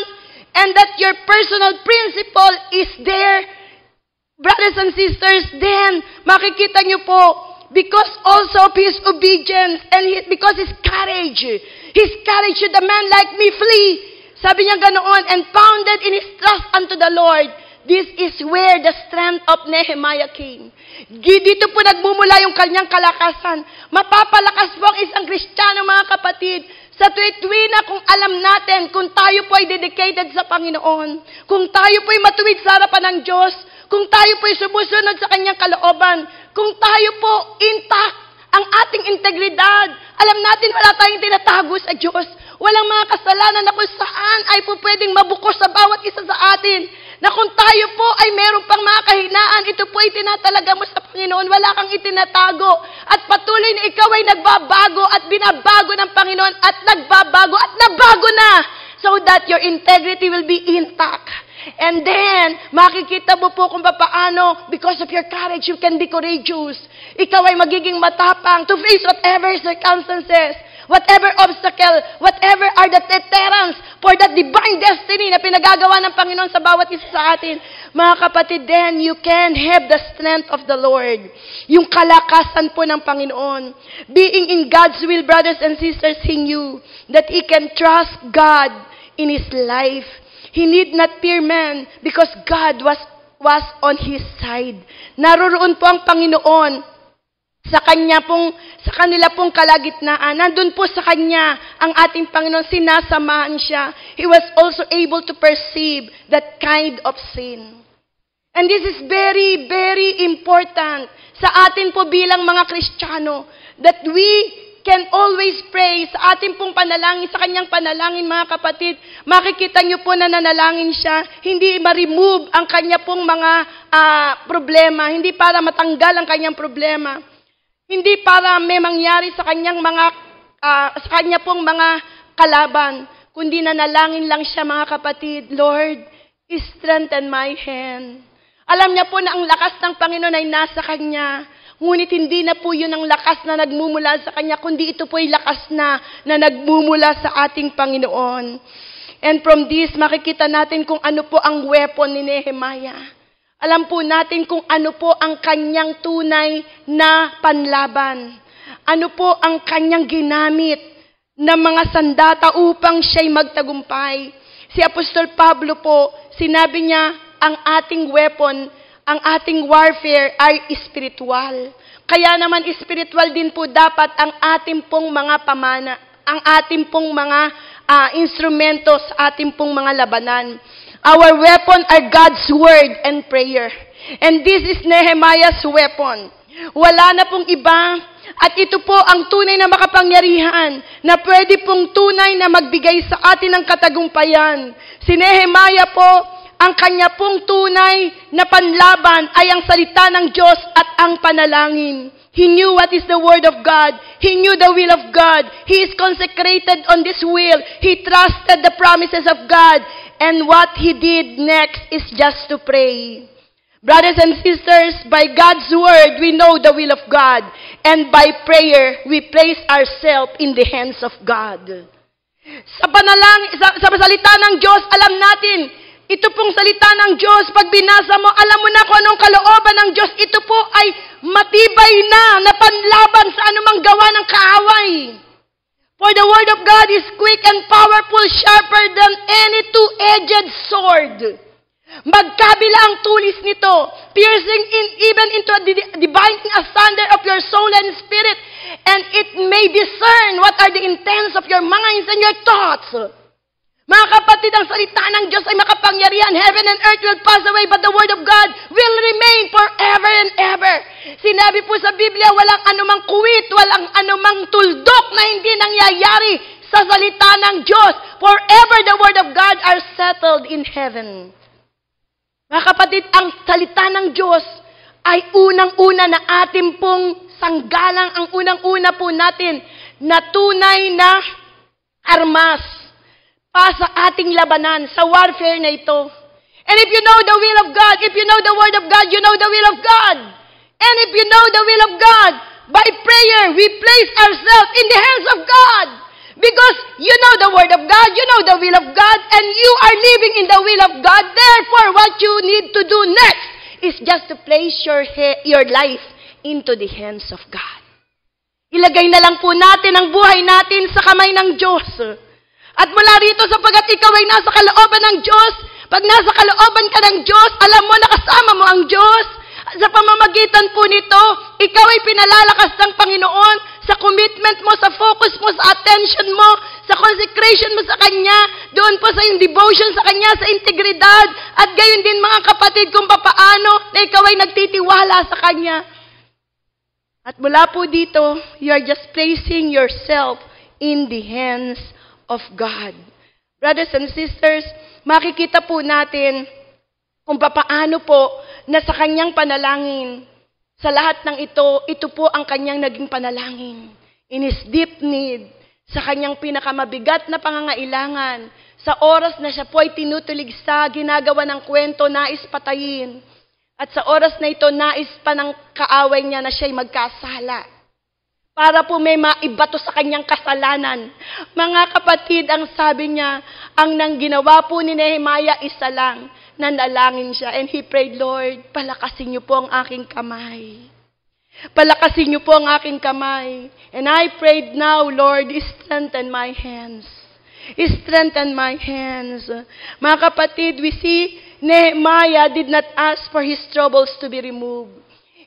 and that your personal principle is there, brothers and sisters, then makikita nyo po, because also of his obedience and because his courage should a man like me flee. Sabi niya ganoon, and founded in his trust unto the Lord. This is where the strength of Nehemiah came. Dito po nagmumula yung kanyang kalakasan. Mapapalakas po ang isang Kristiyano, mga kapatid, sa tuwi-tuwi kung alam natin, kung tayo po ay dedicated sa Panginoon, kung tayo po ay matuwid sa harapan ng Diyos, kung tayo po ay sumusunod sa kanyang kalooban, kung tayo po intact ang ating integridad, alam natin wala tayong tinatago sa Diyos. Walang mga kasalanan na kung saan ay po pwedeng mabukos sa bawat isa sa atin. Na kung tayo po ay meron pang mga kahinaan, ito po ay tinatalaga mo sa Panginoon, wala kang itinatago. At patuloy na ikaw ay nagbabago at binabago ng Panginoon at nagbabago at nabago na. So that your integrity will be intact. And then, makikita mo po kung paano, because of your courage, you can be courageous. Ikaw ay magiging matapang to face whatever circumstances, whatever obstacle, whatever are the deterrents for that divine destiny na pinagagawa ng Panginoon sa bawat isa sa atin. Mga kapatid, then you can have the strength of the Lord. Yung kalakasan po ng Panginoon. Being in God's will, brothers and sisters, he knew that he can trust God in his life. He need not fear man because God was on his side. Naroroon po ang Panginoon sa kanila pong kalagitnaan. Nandun po sa kanya ang ating Panginoon, sinasamahan siya. He was also able to perceive that kind of sin. And this is very, very important sa atin po bilang mga Kristiyano, that we can always pray sa ating pong panalangin, sa kanyang panalangin, mga kapatid. Makikita niyo po na nanalangin siya, hindi ma-remove ang kanya pong mga problema, hindi para matanggal ang kanyang problema, hindi para may mangyari sa kanyang sa kanya pong mga kalaban, kundi nanalangin lang siya, mga kapatid, Lord, strengthen my hand. Alam niya po na ang lakas ng Panginoon ay nasa kanya. Ngunit hindi na po yun ang lakas na nagmumula sa kanya, kundi ito po ay lakas na nagmumula sa ating Panginoon. And from this, makikita natin kung ano po ang weapon ni Nehemiah. Alam po natin kung ano po ang kanyang tunay na panlaban. Ano po ang kanyang ginamit ng mga sandata upang siya'y magtagumpay. Si Apostol Pablo po, sinabi niya, ang ating weapon, ang ating warfare ay spiritual. Kaya naman spiritual din po dapat ang ating pong mga pamana, ang ating pong mga instrumento sa ating pong mga labanan. Our weapon are God's word and prayer. And this is Nehemiah's weapon. Wala na pong iba. At ito po ang tunay na makapangyarihan na pwede pong tunay na magbigay sa atin ng katagumpayan. Si Nehemiah po, ang kanya pong tunay na panlaban ay ang salita ng Diyos at ang panalangin. He knew what is the word of God. He knew the will of God. He is consecrated on this will. He trusted the promises of God. And what he did next is just to pray. Brothers and sisters, by God's word, we know the will of God. And by prayer, we place ourselves in the hands of God. Sa salita ng Diyos, alam natin, ito pong salita ng Diyos, pag binasa mo, alam mo na kung anong kalooban ng Diyos. Ito po ay matibay na panlaban sa anumang gawa ng kaaway. For the word of God is quick and powerful, sharper than any two-edged sword. Magkabila ang tulis nito, piercing even into the dividing asunder of your soul and spirit, and it may discern what are the intents of your minds and your thoughts. Mga kapatid, ang salita ng Diyos ay makapangyarihan. Heaven and earth will pass away, but the word of God will remain forever and ever. Sinabi po sa Biblia, walang anumang kuwit, walang anumang tuldok na hindi nangyayari sa salita ng Diyos. Forever the word of God are settled in heaven. Mga kapatid, ang salita ng Diyos ay unang-una na ating pong sanggalang, ang unang-una po natin na tunay na armas pa sa ating labanan, sa warfare na ito. And if you know the will of God, if you know the word of God, you know the will of God. And if you know the will of God, by prayer, we place ourselves in the hands of God. Because you know the word of God, you know the will of God, and you are living in the will of God. Therefore, what you need to do next is just to place your life into the hands of God. Ilagay na lang po natin ang buhay natin sa kamay ng Diyos. At mula rito, sapagkat ikaw ay nasa kalooban ng Diyos, pag nasa kalooban ka ng Diyos, alam mo na kasama mo ang Diyos. Sa pamamagitan po nito, ikaw ay pinalalakas ng Panginoon sa commitment mo, sa focus mo, sa attention mo, sa consecration mo sa Kanya, doon po sa iyong devotion sa Kanya, sa integridad, at gayon din mga kapatid kung papaano na ikaw ay nagtitiwala sa Kanya. At mula po dito, you are just placing yourself in the hands of God. Brothers and sisters, makikita po natin kung papaano po na sa kanyang panalangin, sa lahat ng ito po ang kanyang naging panalangin. In his deep need, sa kanyang pinakamabigat na pangangailangan, sa oras na siya po ay tinutuligsa, ginagawa ng kwento, nais patayin. At sa oras na ito, nais pa ng kaaway niya na siya'y magkasala. Para po may maibato sa kanyang kasalanan. Mga kapatid, ang sabi niya, ang nang ginawa po ni Nehemiah isa lang, nanalangin siya. And he prayed, Lord, palakasin niyo po ang aking kamay. Palakasin niyo po ang aking kamay. And I prayed now, Lord, strengthen my hands. Strengthen my hands. Mga kapatid, we see Nehemiah did not ask for his troubles to be removed.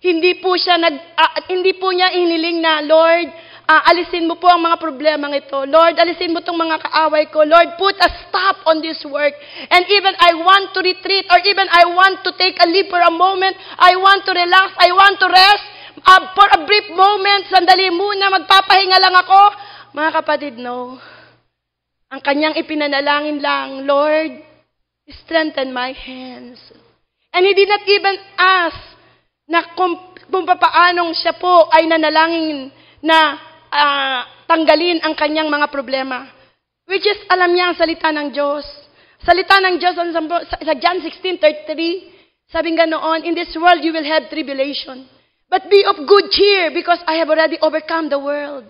Hindi po niya iniling na, Lord, alisin mo po ang mga problemang ito. Lord, alisin mo itong mga kaaway ko. Lord, put a stop on this work. And even I want to retreat, or even I want to take a leave for a moment. I want to relax. I want to rest. For a brief moment, sandali muna, magpapahinga lang ako. Mga kapatid, no. Ang kanyang ipinanalangin lang, Lord, strengthen my hands. And he did not even ask na kung papaanong siya po ay nanalangin na tanggalin ang kanyang mga problema. Which is, alam niya ang salita ng Diyos. Salita ng Diyos sa John 16:33, sabi nga noon, in this world you will have tribulation. But be of good cheer because I have already overcome the world.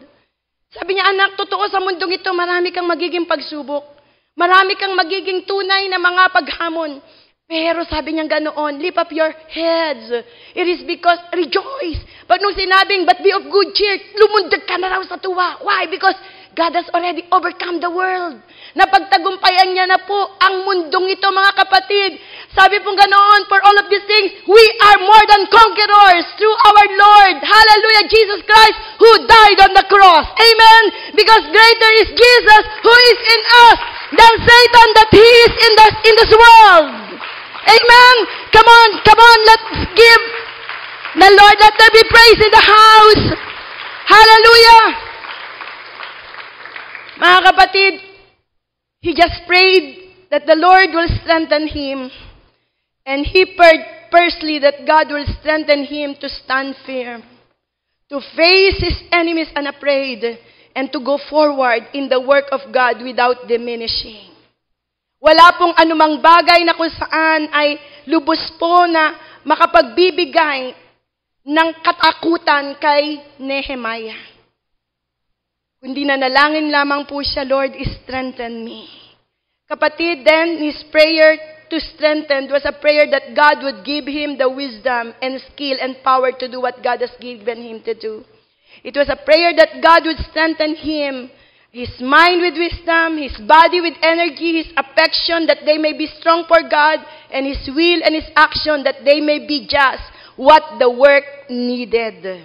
Sabi niya, anak, totoo sa mundong ito, marami kang magiging pagsubok. Marami kang magiging tunay na mga paghamon. Pero sabi niya ganoon, lift up your heads. It is because, rejoice. But nung sinabing, but be of good cheer, lumundag ka na raw sa tuwa. Why? Because God has already overcome the world. Napagtagumpayan niya na po ang mundong ito, mga kapatid. Sabi pong ganoon, for all of these things, we are more than conquerors through our Lord. Hallelujah, Jesus Christ, who died on the cross. Amen? Because greater is Jesus who is in us than Satan that he is in this world. Amen? Come on, let's give the Lord, let there be praise in the house. Hallelujah! Mga kapatid, he just prayed that the Lord will strengthen him. And he prayed firstly that God will strengthen him to stand firm, to face his enemies unafraid, and to go forward in the work of God without diminishing. Wala pong anumang bagay na kung saan ay lubos po na makapagbibigay ng katakutan kay Nehemiah. Kundi nanalangin lamang po siya, Lord, strengthen me. Kapatid, then his prayer to strengthen was a prayer that God would give him the wisdom and skill and power to do what God has given him to do. It was a prayer that God would strengthen him, his mind with wisdom, his body with energy, his affection, that they may be strong for God, and his will and his action, that they may be just what the work needed.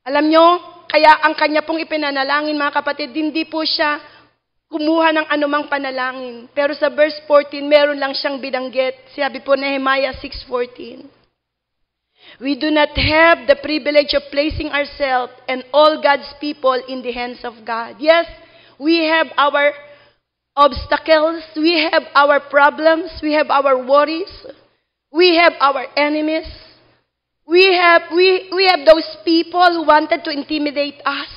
Alam nyo, kaya ang kanya pong ipinanalangin, mga kapatid, hindi po siya kumuha ng anumang panalangin. Pero sa verse 14, meron lang siyang binanggit. Sabi po Nehemiah 6:14. We do not have the privilege of placing ourselves and all God's people in the hands of God. Yes, we have our obstacles, we have our problems, we have our worries, we have our enemies. We have those people who wanted to intimidate us.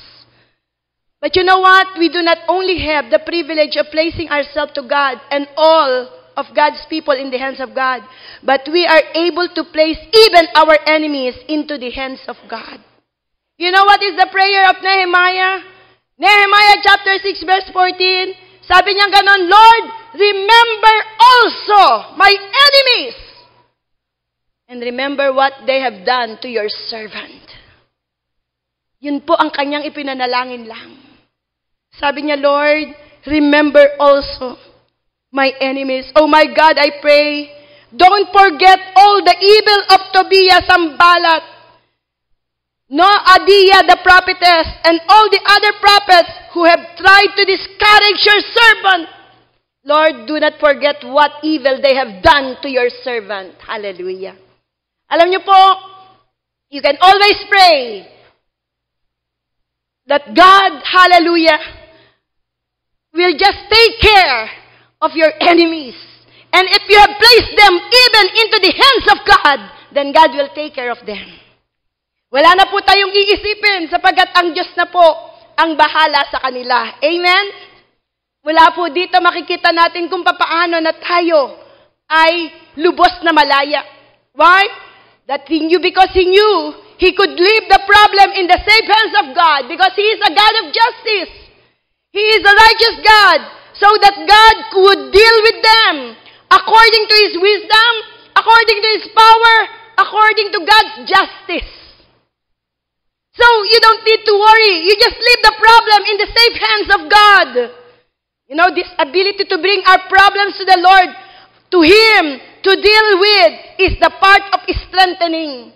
But you know what? We do not only have the privilege of placing ourselves to God and all of God's people in the hands of God, but we are able to place even our enemies into the hands of God. You know what is the prayer of Nehemiah? Nehemiah chapter 6 verse 14, sabi niya ganon, Lord, remember also my enemies. And remember what they have done to your servant. Yun po ang kanyang ipinanalangin lang. Sabi niya, Lord, remember also my enemies. Oh my God, I pray, don't forget all the evil of Tobiah Sanballat, Noadiah the prophetess, and all the other prophets who have tried to discourage your servant. Lord, do not forget what evil they have done to your servant. Hallelujah. Alam niyo po, you can always pray that God, hallelujah, will just take care of your enemies. And if you have placed them even into the hands of God, then God will take care of them. Wala na po tayong iisipin sapagkat ang Diyos na po ang bahala sa kanila. Amen? Wala po dito makikita natin kung papaano na tayo ay lubos na malaya. Why? That he knew, because he knew he could leave the problem in the safe hands of God because he is a God of justice. He is a righteous God, so that God could deal with them according to his wisdom, according to his power, according to God's justice. So you don't need to worry. You just leave the problem in the safe hands of God. You know, this ability to bring our problems to the Lord, to Him, to deal with, is the part of strengthening.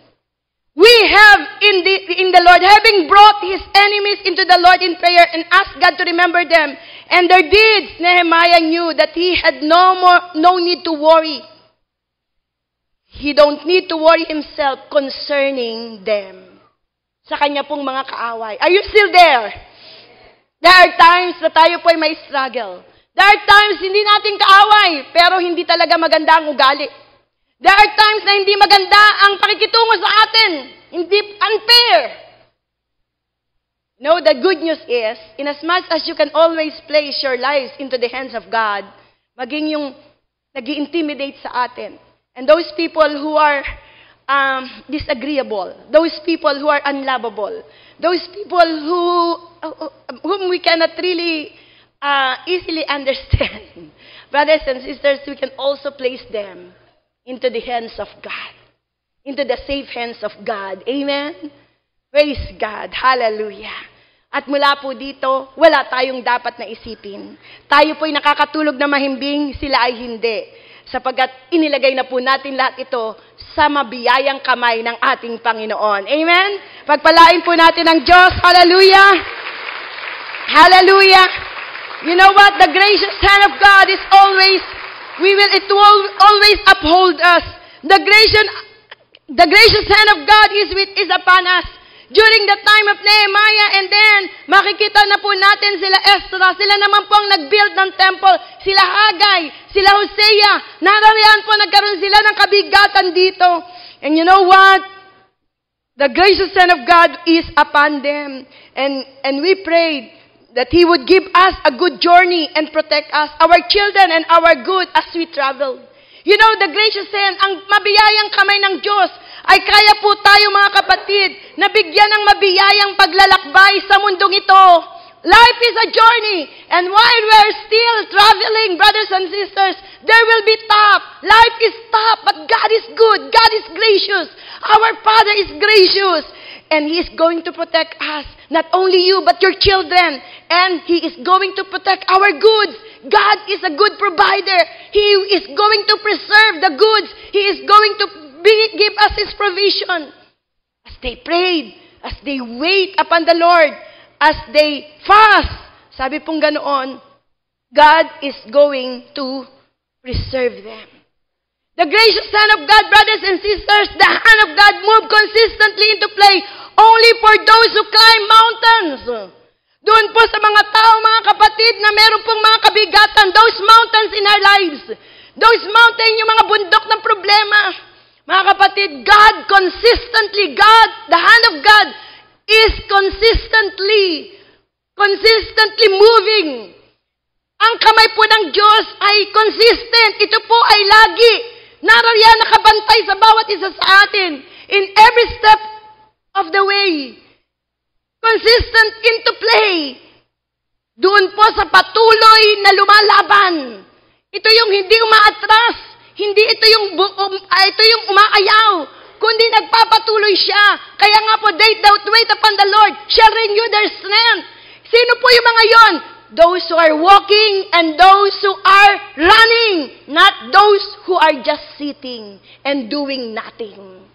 We have in the Lord, having brought his enemies into the Lord in prayer and asked God to remember them and their deeds, Nehemiah knew that he had no need to worry. He don't need to worry himself concerning them. Sa kanya pong mga kaaway. Are you still there? There are times na tayo po ay may struggle. There are times hindi natin kaaway, pero hindi talaga maganda ang ugali. There are times na hindi maganda ang pakikitungo sa atin. Hindi unfair. No, the good news is, in as much as you can always place your lives into the hands of God, maging yung nag-i-intimidate sa atin. And those people who are disagreeable, those people who are unlovable, those people whom we cannot really easily understand. Brothers and sisters, we can also place them into the hands of God, into the safe hands of God. Amen? Praise God. Hallelujah. At mula po dito, wala tayong dapat na isipin. Tayo po'y nakakatulog na mahimbing, sila ay hindi. Sapagkat inilagay na po natin lahat ito sa mabiyayang kamay ng ating Panginoon. Amen? Pagpalain po natin ang Diyos. Hallelujah! Hallelujah! You know what? The gracious hand of God is always, it will always uphold us. The gracious hand of God is upon us. During the time of Nehemiah, and then, makikita na po natin sila Ezra, sila naman po ang nag-build ng temple, sila Haggai, sila Hosea, narariyan po, nagkaroon sila ng kabigatan dito. And you know what? The gracious hand of God is upon them. And we prayed that He would give us a good journey and protect us, our children and our good as we travel. You know, the gracious hand, ang mabiyayang kamay ng Diyos, ay kaya po tayo mga kapatid na bigyan ng mabiyayang paglalakbay sa mundong ito. Life is a journey. And while we're still traveling, brothers and sisters, there will be tough. Life is tough, but God is good. God is gracious. Our Father is gracious. And He is going to protect us. Not only you, but your children. And He is going to protect our goods. God is a good provider. He is going to preserve the goods. He is going to give us His provision. As they prayed, as they wait upon the Lord, as they fast, sabi pong ganoon, God is going to preserve them. The gracious hand of God, brothers and sisters, the hand of God moved consistently into play only for those who climb mountains. Doon po sa mga tao, mga kapatid, na meron pong mga kabigatan, those mountains in our lives, those mountains, yung mga bundok ng problema. Mga kapatid, God consistently, the hand of God is consistently moving. Ang kamay po ng Diyos ay consistent. Ito po ay lagi narariyan, nakabantay sa bawat isa sa atin. In every step of the way. Consistent into play. Doon po sa patuloy na lumalaban. Ito yung hindi umaatras. Hindi ito yung umaayaw, kundi nagpapatuloy siya. Kaya nga po, they that wait upon the Lord shall renew their strength. Sino po yung mga yon? Those who are walking and those who are running, not those who are just sitting and doing nothing.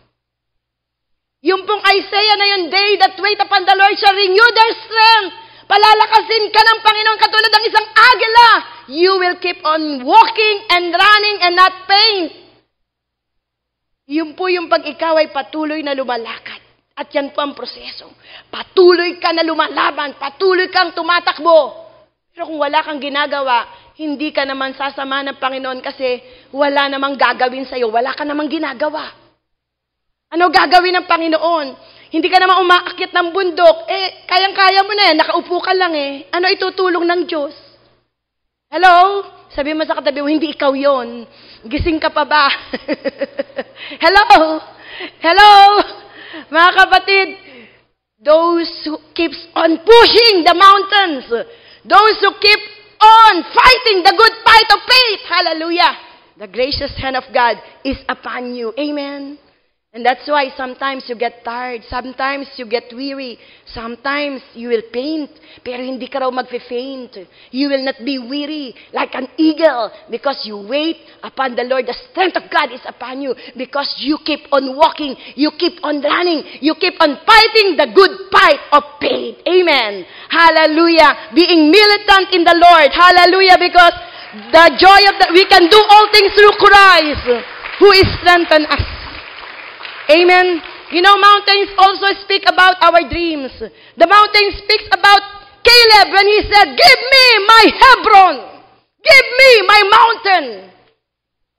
Yung pong Isaiah na yun, they that wait upon the Lord shall renew their strength. Palalakasin ka ng Panginoon katulad ng isang agila. You will keep on walking and running and not faint. Yun po yung pag ikaw ay patuloy na lumalakad. At yan po ang proseso. Patuloy ka na lumalaban. Patuloy kang tumatakbo. Pero kung wala kang ginagawa, hindi ka naman sasama ng Panginoon kasi wala namang gagawin sa'yo. Wala ka namang ginagawa. Ano gagawin ng Panginoon? Hindi ka naman umaakyat ng bundok. Kayang-kaya mo na yan. Nakaupo ka lang Ano itutulong ng Diyos? Hello? Sabi mo sa katabi mo, hindi ikaw yon. Gising ka pa ba? Hello? Hello? Mga kapatid, those who keeps on pushing the mountains, those who keep on fighting the good fight of faith, hallelujah, the gracious hand of God is upon you. Amen? And that's why sometimes you get tired, sometimes you get weary, sometimes you will faint, pero hindi ka raw magfe-faint. You will not be weary like an eagle because you wait upon the Lord. The strength of God is upon you because you keep on walking, you keep on running, you keep on fighting the good fight of faith. Amen. Hallelujah. Being militant in the Lord. Hallelujah, because the joy of we can do all things through Christ who is strengthened us. Amen. You know, mountains also speak about our dreams. The mountain speaks about Caleb when he said, "Give me my Hebron. Give me my mountain."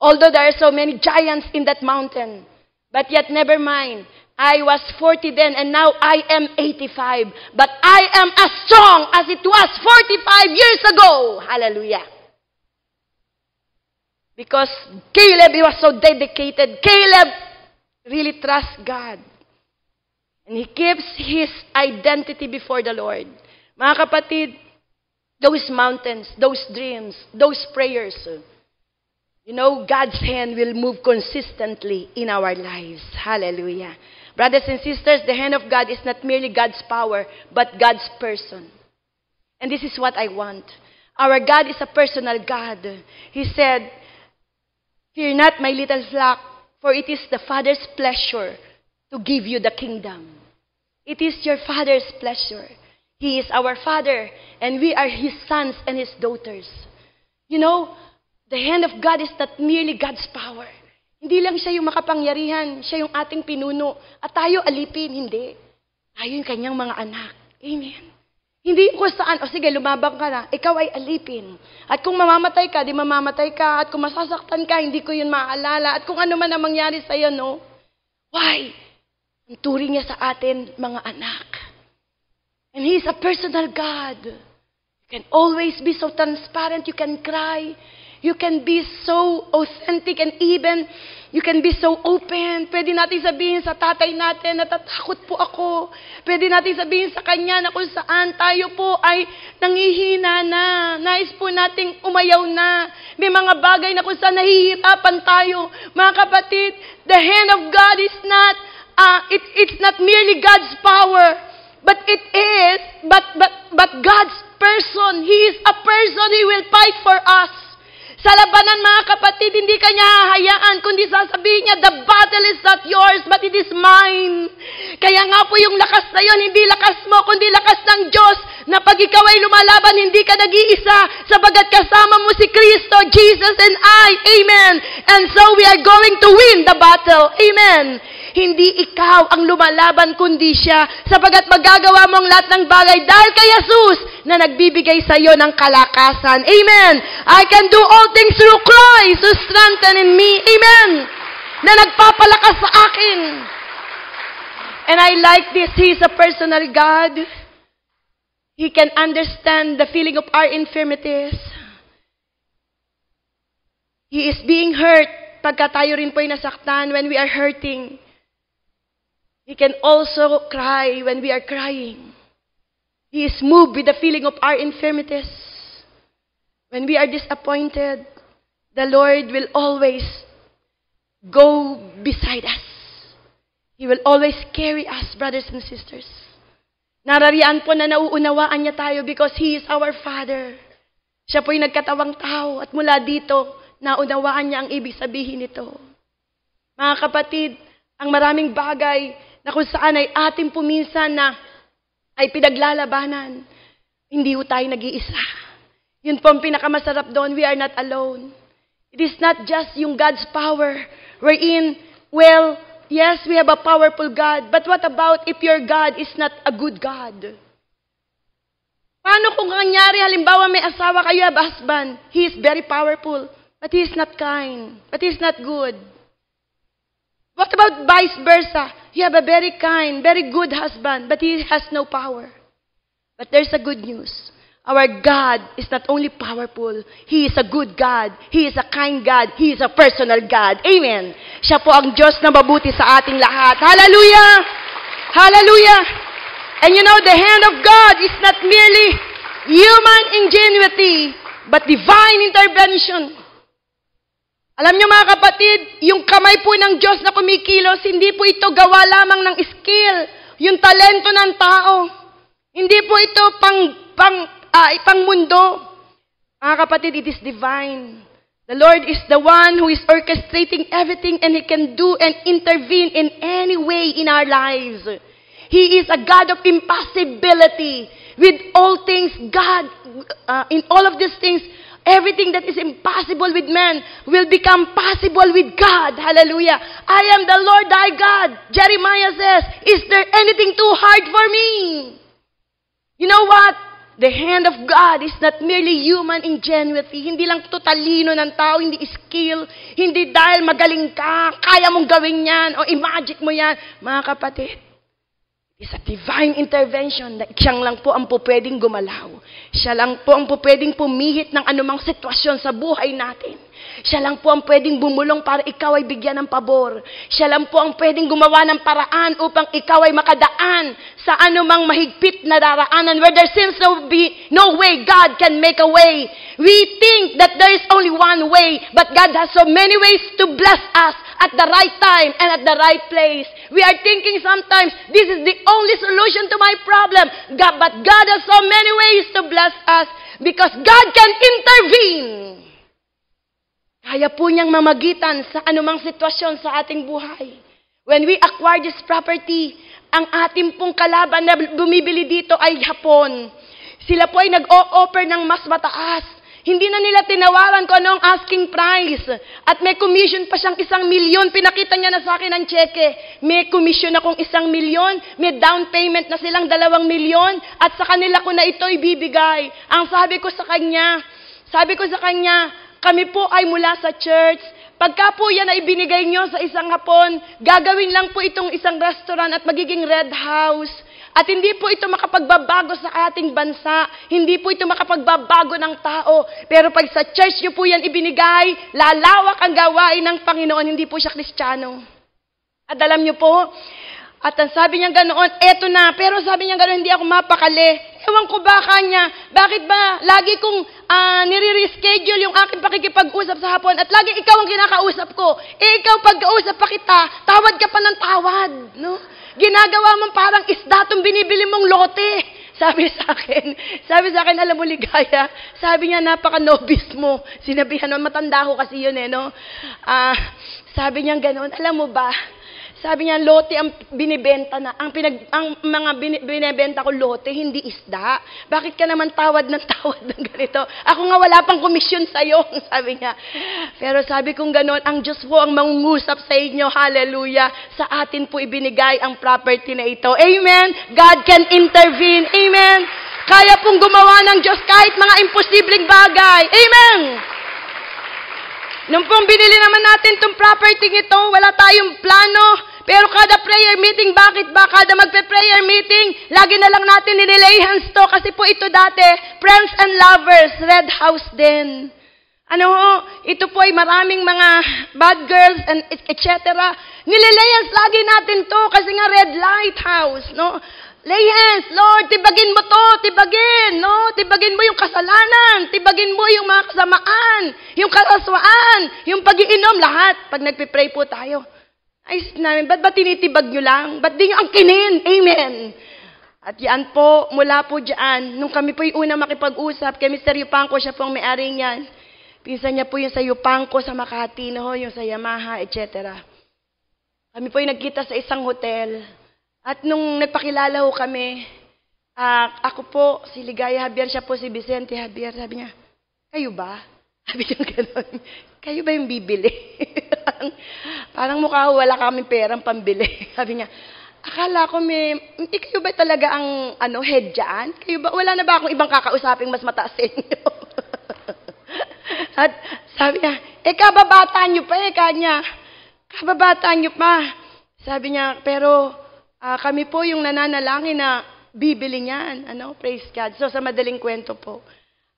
Although there are so many giants in that mountain. But yet, never mind. I was 40 then and now I am 85. But I am as strong as it was 45 years ago. Hallelujah. Because Caleb, he was so dedicated. Caleb really trusts God. And he keeps his identity before the Lord. Mga kapatid, those mountains, those dreams, those prayers, you know, God's hand will move consistently in our lives. Hallelujah. Brothers and sisters, the hand of God is not merely God's power, but God's person. And this is what I want. Our God is a personal God. He said, "Fear not, my little flock, for it is the Father's pleasure to give you the kingdom." It is your Father's pleasure. He is our Father, and we are His sons and His daughters. You know, the hand of God is not merely God's power. Hindi lang siya yung makapangyarihan, siya yung ating pinuno. At tayo alipin, hindi. Tayo yung kanyang mga anak. Amen. Hindi yung kung saan, sige, lumabang ka na, ikaw ay alipin. At kung mamamatay ka, di mamamatay ka. At kung masasaktan ka, hindi ko yun maaalala. At kung ano man ang mangyari sa'yo, no? Why? Ang turing niya sa atin, mga anak. And He is a personal God. You can always be so transparent. You can cry. You can be so authentic and even you can be so open. Pwede natin sabihin sa tatay natin, natatakot po ako. Pwede natin sabihin sa kanya na kung saan tayo po ay nangihina na. Nais po nating umayaw na. May mga bagay na kung saan nahihirapan tayo. Mga kapatid, the hand of God is not, it's not merely God's power, but it is, but God's person. He is a person. He will fight for us. Sa labanan, mga kapatid, hindi kanya hahayaan, kundi sasabihin niya, the battle is not yours, but it is mine. Kaya nga po yung lakas na yun, hindi lakas mo, kundi lakas ng Diyos, na pag ikaw ay lumalaban, hindi ka nag-iisa, sabagat kasama mo si Kristo, Jesus and I. Amen. And so we are going to win the battle. Amen. Hindi ikaw ang lumalaban, kundi siya, sabagat magagawa mo ang lahat ng bagay dahil kay Jesus na nagbibigay sa iyo ng kalakasan. Amen. I can do all things through Christ who strengthens in me. Amen. Na nagpapalakas sa akin. And I like this. He is a personal God. He can understand the feeling of our infirmities. He is being hurt pagka tayo rin po ay nasaktan when we are hurting. He can also cry when we are crying. He is moved with the feeling of our infirmities. When we are disappointed, the Lord will always go beside us. He will always carry us, brothers and sisters. Narariyan po na nauunawaan niya tayo because He is our Father. Siya po yung nagkatawang tao at mula dito, naunawaan niya ang ibig sabihin nito. Mga kapatid, ang maraming bagay na kung saan ay ating puminsan na ay pinaglalabanan, hindi po tayo nag-iisa. Yun po ang pinakamasarap doon, we are not alone. It is not just yung God's power, wherein, well, yes, we have a powerful God, but what about if your God is not a good God? Paano kung nangyari, halimbawa may asawa kayo, have a husband, he is very powerful, but he is not kind, but he is not good. What about vice versa? You have a very kind, very good husband, but he has no power. But there's a good news. Our God is not only powerful, He is a good God. He is a kind God. He is a personal God. Amen. Siya po ang Diyos na mabuti sa ating lahat. Hallelujah! Hallelujah! And you know, the hand of God is not merely human ingenuity, but divine intervention. Alam niyo mga kapatid, yung kamay po ng Diyos na kumikilos, hindi po ito gawa lamang ng skill, yung talento ng tao. Hindi po ito pang mundo. Mga kapatid, it is divine. The Lord is the one who is orchestrating everything and He can do and intervene in any way in our lives. He is a God of impossibility. With all things, God, in all of these things, everything that is impossible with man will become possible with God. Hallelujah. I am the Lord thy God. Jeremiah says, is there anything too hard for me? You know what? The hand of God is not merely human ingenuity. Hindi lang ito talino ng tao, hindi skill, hindi dahil magaling ka, kaya mong gawin yan, o i-magic mo yan. Mga kapatid, it's a divine intervention na siyang lang po ang pupwedeng gumalaw. Siya lang po ang pupwedeng pumihit ng anumang sitwasyon sa buhay natin. Siya lang po ang pwedeng bumulong para ikaw ay bigyan ng pabor. Siya lang po ang pwedeng gumawa ng paraan upang ikaw ay makadaan sa anumang mahigpit na daraanan where there seems to be no way God can make a way. We think that there is only one way, but God has so many ways to bless us at the right time and at the right place. We are thinking sometimes this is the only solution to my problem, but God has so many ways to bless us because God can intervene. Kaya po niyang mamagitan sa anumang sitwasyon sa ating buhay. When we acquire this property, ang ating pong kalaban na bumibili dito ay Hapon. Sila po ay nag-o-offer ng mas mataas. Hindi na nila tinawaran kung ano ang asking price. At may commission pa siyang 1 milyon. Pinakita niya na sa akin ang cheque. May commission akong 1 milyon. May down payment na silang 2 milyon. At sa kanila ko na ito ibibigay. Ang sabi ko sa kanya, kami po ay mula sa church. Pagka po yan ay binigay nyo sa isang Hapon, gagawin lang po itong isang restaurant at magiging red house. At hindi po ito makapagbabago sa ating bansa. Hindi po ito makapagbabago ng tao. Pero pag sa church nyo po yan ibinigay, lalawak ang gawain ng Panginoon. Hindi po siya Kristiyano. At alam nyo po, at ang sabi niya ganoon, eto na. Pero sabi niya ganoon, hindi ako mapakali. Ewan ko ba kanya, bakit ba lagi kong nire-reschedule yung aking pakikipag-usap sa Hapon at lagi ikaw ang kinakausap ko. Ikaw pagkausap pa kita, tawad ka pa ng tawad. No? Ginagawa mong parang isda itong binibili mong lote. Sabi sa akin, alam mo Ligaya, sabi niya, napaka-nobis mo. Sinabihan mo, matanda ko kasi yun no? Sabi niya ganoon, alam mo ba, sabi niya, lote ang binibenta na. Ang mga binibenta ko lote, hindi isda. Bakit ka naman tawad ng ganito? Ako nga wala pang komisyon sa'yo, sabi niya. Pero sabi kong ganon, ang Diyos po ang mangungusap sa inyo. Hallelujah. Sa atin po ibinigay ang property na ito. Amen. God can intervene. Amen. Kaya pong gumawa ng Diyos kahit mga imposibleng bagay. Amen. Nung pong binili naman natin itong property ito, wala tayong plano. Pero kada prayer meeting, bakit ba? Kada magpe-prayer meeting, lagi na lang natin nililay hands to. Kasi po ito dati, Friends and Lovers, Red House din. Ito po ay maraming mga bad girls and etc. Nililay hands lagi natin to kasi nga red lighthouse, no? Lay hands, Lord, tibagin mo to, tibagin, no? Tibagin mo yung kasalanan, tibagin mo yung mga kasamaan, yung karaswaan, yung pag-iinom, lahat. Pag nagpipray po tayo, ayos namin, ba't ba tinitibag nyo lang? Ba't di nyo angkinin? Amen. At yan po, mula po dyan, nung kami po yung una makipag-usap, kay Mr. Yupanco, siya po ang may-ari niyan. Pinsan niya po yung sa Yupanco, sa Makati, no? Yung sa Yamaha, etc. Kami po yung nagkita sa isang hotel. At nung nagpakilala ho kami, ako po, si Ligaya Javier, siya po si Vicente Javier. Sabi niya, kayo ba? Sabi niya gano'n, kayo ba yung bibili? Parang mukha wala kami perang pambili. Sabi niya, akala ko hindi kayo ba talaga ang head dyan? Kayo ba, wala na ba akong ibang kakausaping mas mataas sa inyo? At sabi niya, kababata niyo pa kanya. Kababata niyo pa. Sabi niya, pero kami po yung nananalangin na bibili niyan. Praise God. So sa madaling kwento po,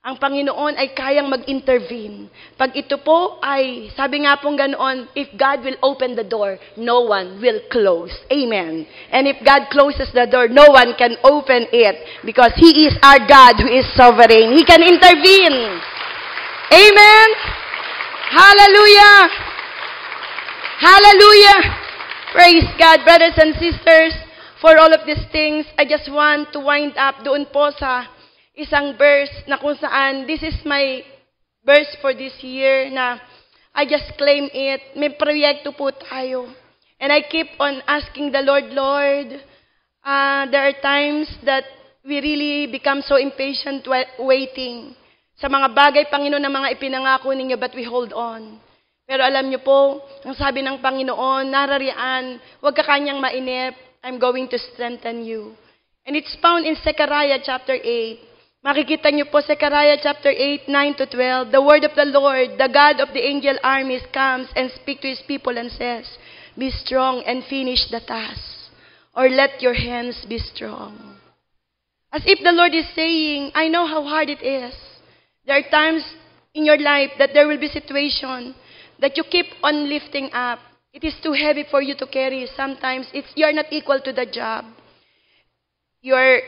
ang Panginoon ay kayang mag-intervene. Pag ito po ay, sabi nga pong ganoon, if God will open the door, no one will close. Amen. And if God closes the door, no one can open it because He is our God who is sovereign. He can intervene. Amen. Hallelujah. Hallelujah. Praise God, brothers and sisters. For all of these things, I just want to wind up doon po sa isang verse na kung saan, this is my verse for this year na I just claim it. May proyekto po tayo. And I keep on asking the Lord, there are times that we really become so impatient waiting sa mga bagay, Panginoon, na mga ipinangako ninyo, but we hold on. Pero alam niyo po, ang sabi ng Panginoon, narariyan, huwag ka kanyang mainip, I'm going to strengthen you. And it's found in Zechariah chapter 8. Makikita niyo po, Zechariah chapter 8, 9-12, the word of the Lord, the God of the angel armies, comes and speaks to His people and says, be strong and finish the task, or let your hands be strong. As if the Lord is saying, I know how hard it is. There are times in your life that there will be situation that you keep on lifting up. It is too heavy for you to carry. Sometimes you're not equal to the job. You're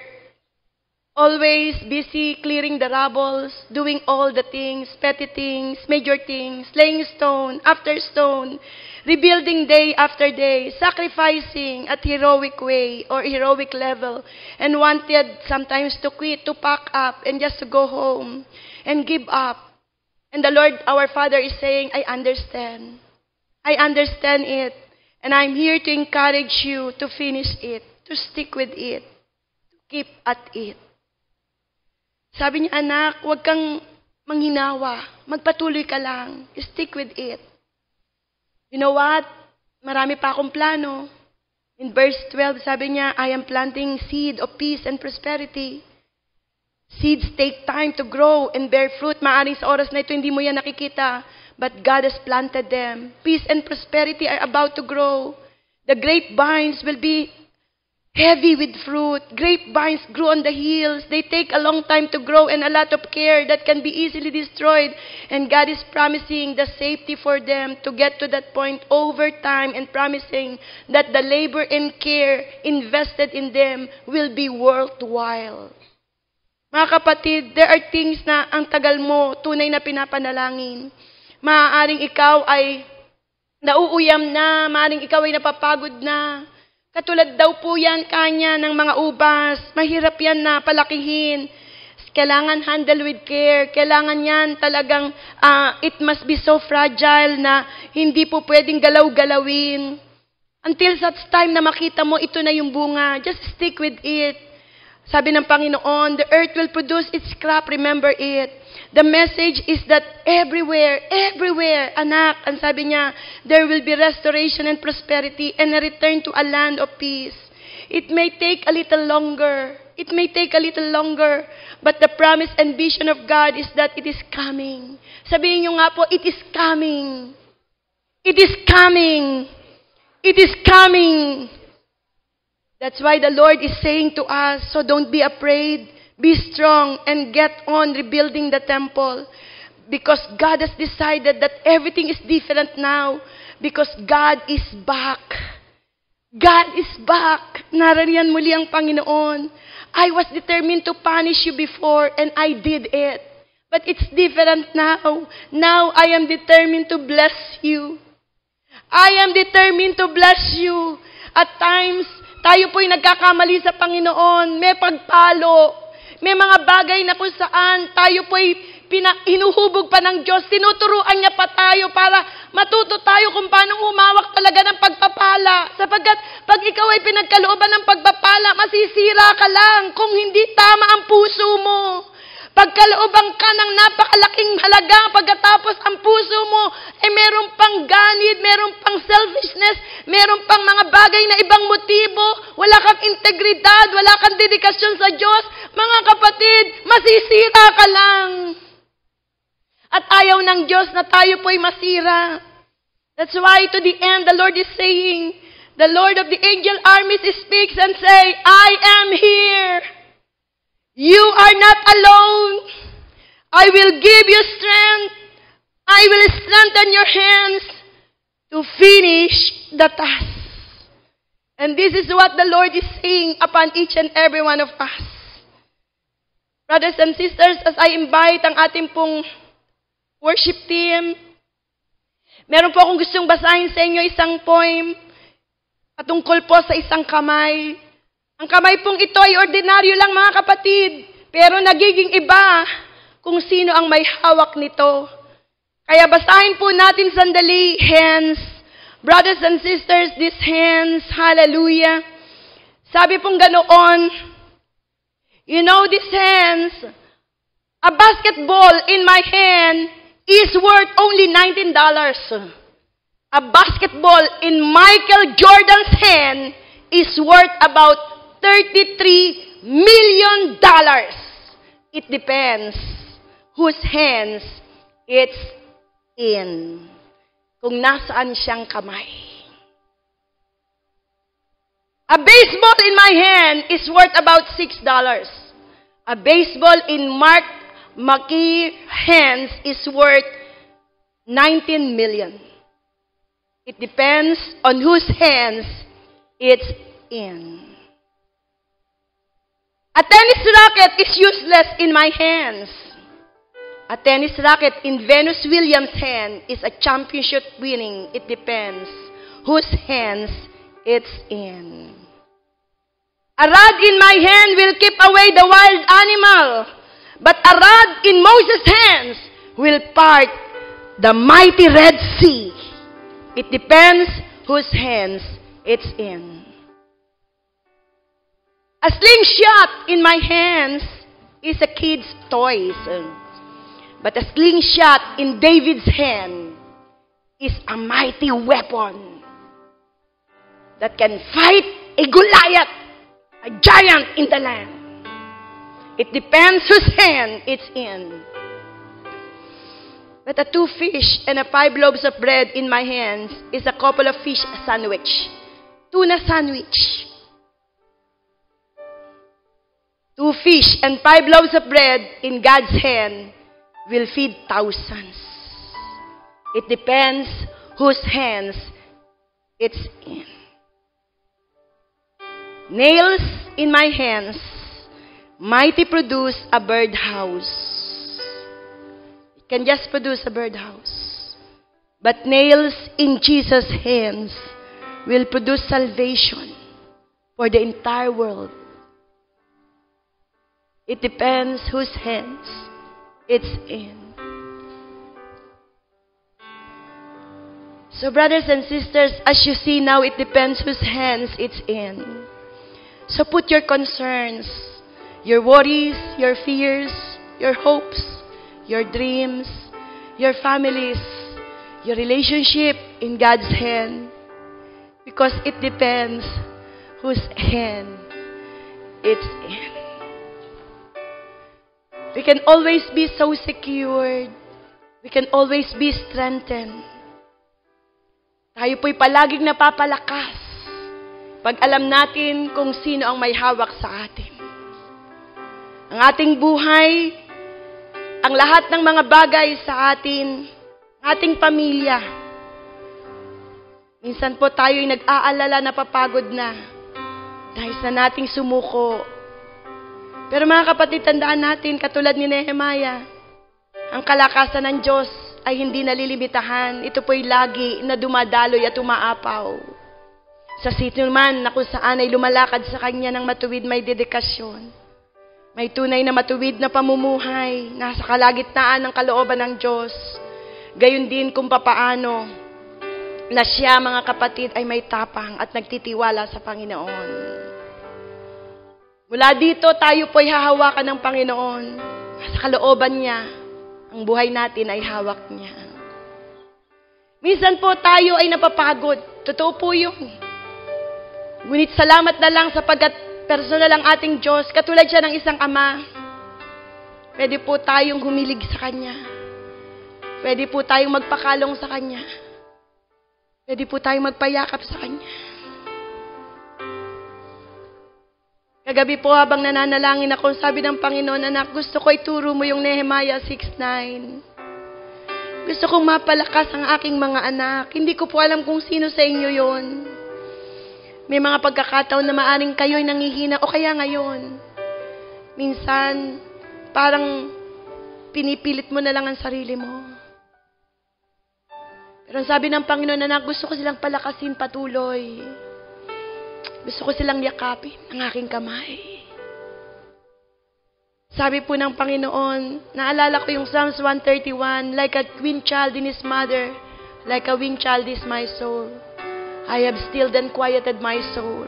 always busy clearing the rubbles, doing all the things, petty things, major things, laying stone after stone, rebuilding day after day, sacrificing at heroic way or heroic level, and wanted sometimes to quit, to pack up, and just to go home and give up. And the Lord, our Father, is saying, I understand. I understand it. And I'm here to encourage you to finish it, to stick with it, to keep at it. Sabi niya, anak, huwag kang manghinawa. Magpatuloy ka lang. Stick with it. You know what? Marami pa akong plano. In verse 12, sabi niya, I am planting seed of peace and prosperity. Seeds take time to grow and bear fruit. Maaring sa oras na ito, hindi mo yan nakikita. But God has planted them. Peace and prosperity are about to grow. The grapevines will be heavy with fruit. Grapevines grow on the hills. They take a long time to grow and a lot of care that can be easily destroyed. And God is promising the safety for them to get to that point over time and promising that the labor and care invested in them will be worthwhile. Mga kapatid, there are things na ang tagal mo, tunay na pinapanalangin. Maaaring ikaw ay nauuyam na, maaaring ikaw ay napapagod na. Katulad daw po yan kanya ng mga ubas. Mahirap yan na palakihin. Kailangan handle with care. Kailangan yan talagang, it must be so fragile na hindi po pwedeng galaw-galawin. Until such time na makita mo, ito na yung bunga. Just stick with it. Sabi ng Panginoon, the earth will produce its crop, remember it. The message is that everywhere, anak, ang sabi niya, there will be restoration and prosperity and a return to a land of peace. It may take a little longer. It may take a little longer, but the promise and vision of God is that it is coming. Sabihin niyo nga po, it is coming. It is coming. It is coming. That's why the Lord is saying to us, so don't be afraid, be strong, and get on rebuilding the temple. Because God has decided that everything is different now. Because God is back. God is back. Narariyan muli ang Panginoon. I was determined to punish you before, and I did it. But it's different now. Now I am determined to bless you. I am determined to bless you. At times, tayo po'y nagkakamali sa Panginoon. May pagpalo. May mga bagay na kung saan tayo po'y hinuhubog pa ng Diyos. Tinuturuan niya pa tayo para matuto tayo kung paano humawak talaga ng pagpapala. Sapagkat pag ikaw ay pinagkalooban ng pagpapala, masisira ka lang kung hindi tama ang puso mo. Pagkalooban ka ng napakalaking halaga, pagkatapos ang puso mo ay meron pang ganid, meron pang selfishness, meron pang mga bagay na ibang motibo, wala kang integridad, wala kang dedikasyon sa Diyos, mga kapatid, masisira ka lang. At ayaw ng Diyos na tayo po'y masira. That's why to the end, the Lord is saying, the Lord of the angel armies speaks and say, I am here. You are not alone. I will give you strength. I will strengthen your hands to finish the task. And this is what the Lord is saying upon each and every one of us. Brothers and sisters, as I invite ang ating pong worship team, meron po akong gustong basahin sa inyo isang poem patungkol po sa isang kamay. Ang kamay pong ito ay ordinaryo lang, mga kapatid, pero nagiging iba kung sino ang may hawak nito. Kaya basahin po natin sandali, hands. Brothers and sisters, these hands, hallelujah. Sabi pong ganoon, you know these hands, a basketball in my hand is worth only $19. A basketball in Michael Jordan's hand is worth about $33 million. It depends whose hands it's in. Kung nasaan siyang kamay. A baseball in my hand is worth about $6. A baseball in Maki hands is worth 19 million. It depends on whose hands it's in. A tennis racket is useless in my hands. A tennis racket in Venus Williams' hand is a championship winning. It depends whose hands it's in. A rod in my hand will keep away the wild animal, but a rod in Moses' hands will part the mighty Red Sea. It depends whose hands it's in. A slingshot in my hands is a kid's toys. But a slingshot in David's hand is a mighty weapon that can fight a Goliath, a giant in the land. It depends whose hand it's in. But a 2 fish and a 5 loaves of bread in my hands is a couple of fish sandwich. Tuna sandwich. 2 fish and 5 loaves of bread in God's hand will feed thousands. It depends whose hands it's in. Nails in my hands might produce a birdhouse. It can just produce a birdhouse. But nails in Jesus' hands will produce salvation for the entire world. It depends whose hands it's in. So brothers and sisters, as you see now, it depends whose hands it's in. So put your concerns, your worries, your fears, your hopes, your dreams, your families, your relationship in God's hand. Because it depends whose hand it's in. We can always be so secured. We can always be strengthened. Tayo po'y palaging napapalakas pag alam natin kung sino ang may hawak sa atin. Ang ating buhay, ang lahat ng mga bagay sa atin, ating pamilya. Minsan po tayo'y nag-aalala, napapagod na dahil sa nating sumuko. Pero mga kapatid, tandaan natin, katulad ni Nehemiah, ang kalakasan ng Diyos ay hindi nalilimitahan. Ito po'y lagi na dumadaloy at umaapaw. Sa sino man na kung saan ay lumalakad sa Kanya ng matuwid may dedikasyon. May tunay na matuwid na pamumuhay, nasa kalagitnaan ng kalooban ng Diyos. Gayon din kung papaano na siya, mga kapatid, ay may tapang at nagtitiwala sa Panginoon. Mula dito, tayo po'y hahawakan ng Panginoon. Sa kalooban niya, ang buhay natin ay hawak niya. Minsan po tayo ay napapagod. Totoo po yun. Ngunit salamat na lang sapagkat personal ang ating Diyos. Katulad siya ng isang ama. Pwede po tayong humilig sa Kanya. Pwede po tayong magpakalong sa Kanya. Pwede po tayong magpayakap sa Kanya. Kagabi po habang nananalangin ako, sabi ng Panginoon, anak, gusto ko ituro mo yung Nehemiah 6:9. Gusto kong mapalakas ang aking mga anak. Hindi ko po alam kung sino sa inyo yon. May mga pagkakataon na maaring kayo'y nangihina o kaya ngayon. Minsan, parang pinipilit mo na lang ang sarili mo. Pero sabi ng Panginoon, anak, gusto ko silang palakasin patuloy. Gusto ko silang yakapin ng aking kamay. Sabi po ng Panginoon, naalala ko yung Psalms 131, like a weaned child in his mother, like a weaned child is my soul. I have stilled and quieted my soul.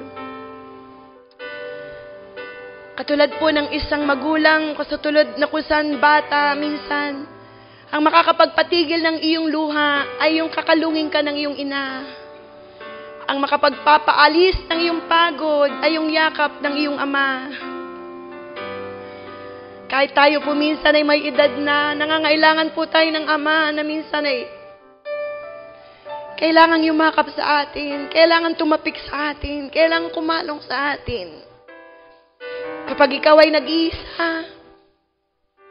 Katulad po ng isang magulang, kasatulad na kusan bata, minsan, ang makakapagpatigil ng iyong luha ay yung kakalungin ka ng iyong ina. Ang makapagpapaalis ng iyong pagod ay yung yakap ng iyong ama. Kahit tayo po minsan ay may edad na, nangangailangan po tayo ng ama na minsan ay kailangan yumakap sa atin, kailangan tumapik sa atin, kailangan kumalong sa atin. Kapag ikaw ay nag-iisa,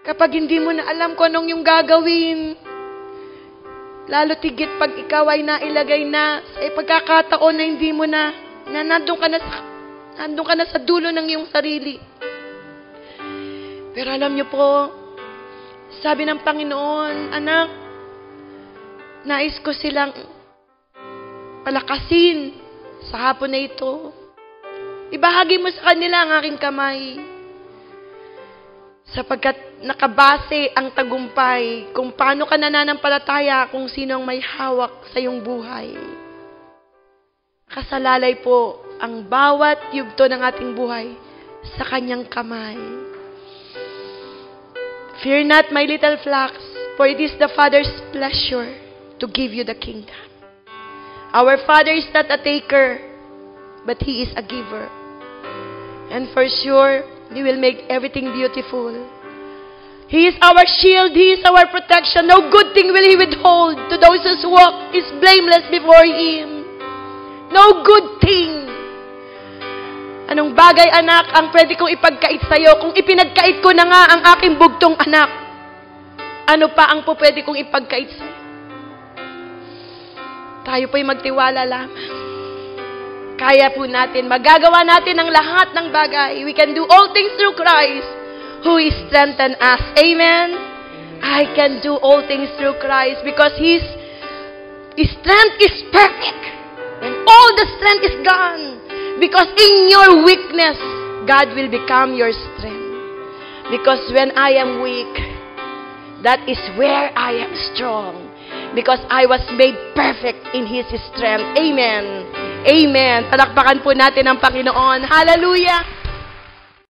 Kapag hindi mo na alam kung anong yung gagawin, lalo tigit pag ikaw ay nailagay na sa pagkakataon na hindi mo na nandun ka na sa dulo ng iyong sarili. Pero alam niyo po, sabi ng Panginoon, anak, nais ko silang palakasin sa hapon na ito. Ibahagi mo sa kanila ang aking kamay. Sapagkat nakabase ang tagumpay kung paano ka nananampalataya kung sino ang may hawak sa iyong buhay. Kasalalay po ang bawat yugto ng ating buhay sa kanyang kamay. Fear not, my little flocks, for it is the Father's pleasure to give you the kingdom. Our Father is not a taker, but He is a giver. And for sure, He will make everything beautiful. He is our shield. He is our protection. No good thing will He withhold to those whose walk is blameless before Him. No good thing. Anong bagay, anak, ang pwede kong ipagkait sa'yo kung ipinagkait ko na nga ang aking bugtong anak? Ano pa ang po pwede kong ipagkait sa'yo? Tayo po'y magtiwala lamang. Kaya po natin, magagawa natin ang lahat ng bagay. We can do all things through Christ who is strengthen us. Amen? I can do all things through Christ because His strength is perfect. And all the strength is gone. Because in your weakness, God will become your strength. Because when I am weak, that is where I am strong. Because I was made perfect in His strength. Amen. Amen. Palakpakan po natin ang Panginoon. Hallelujah.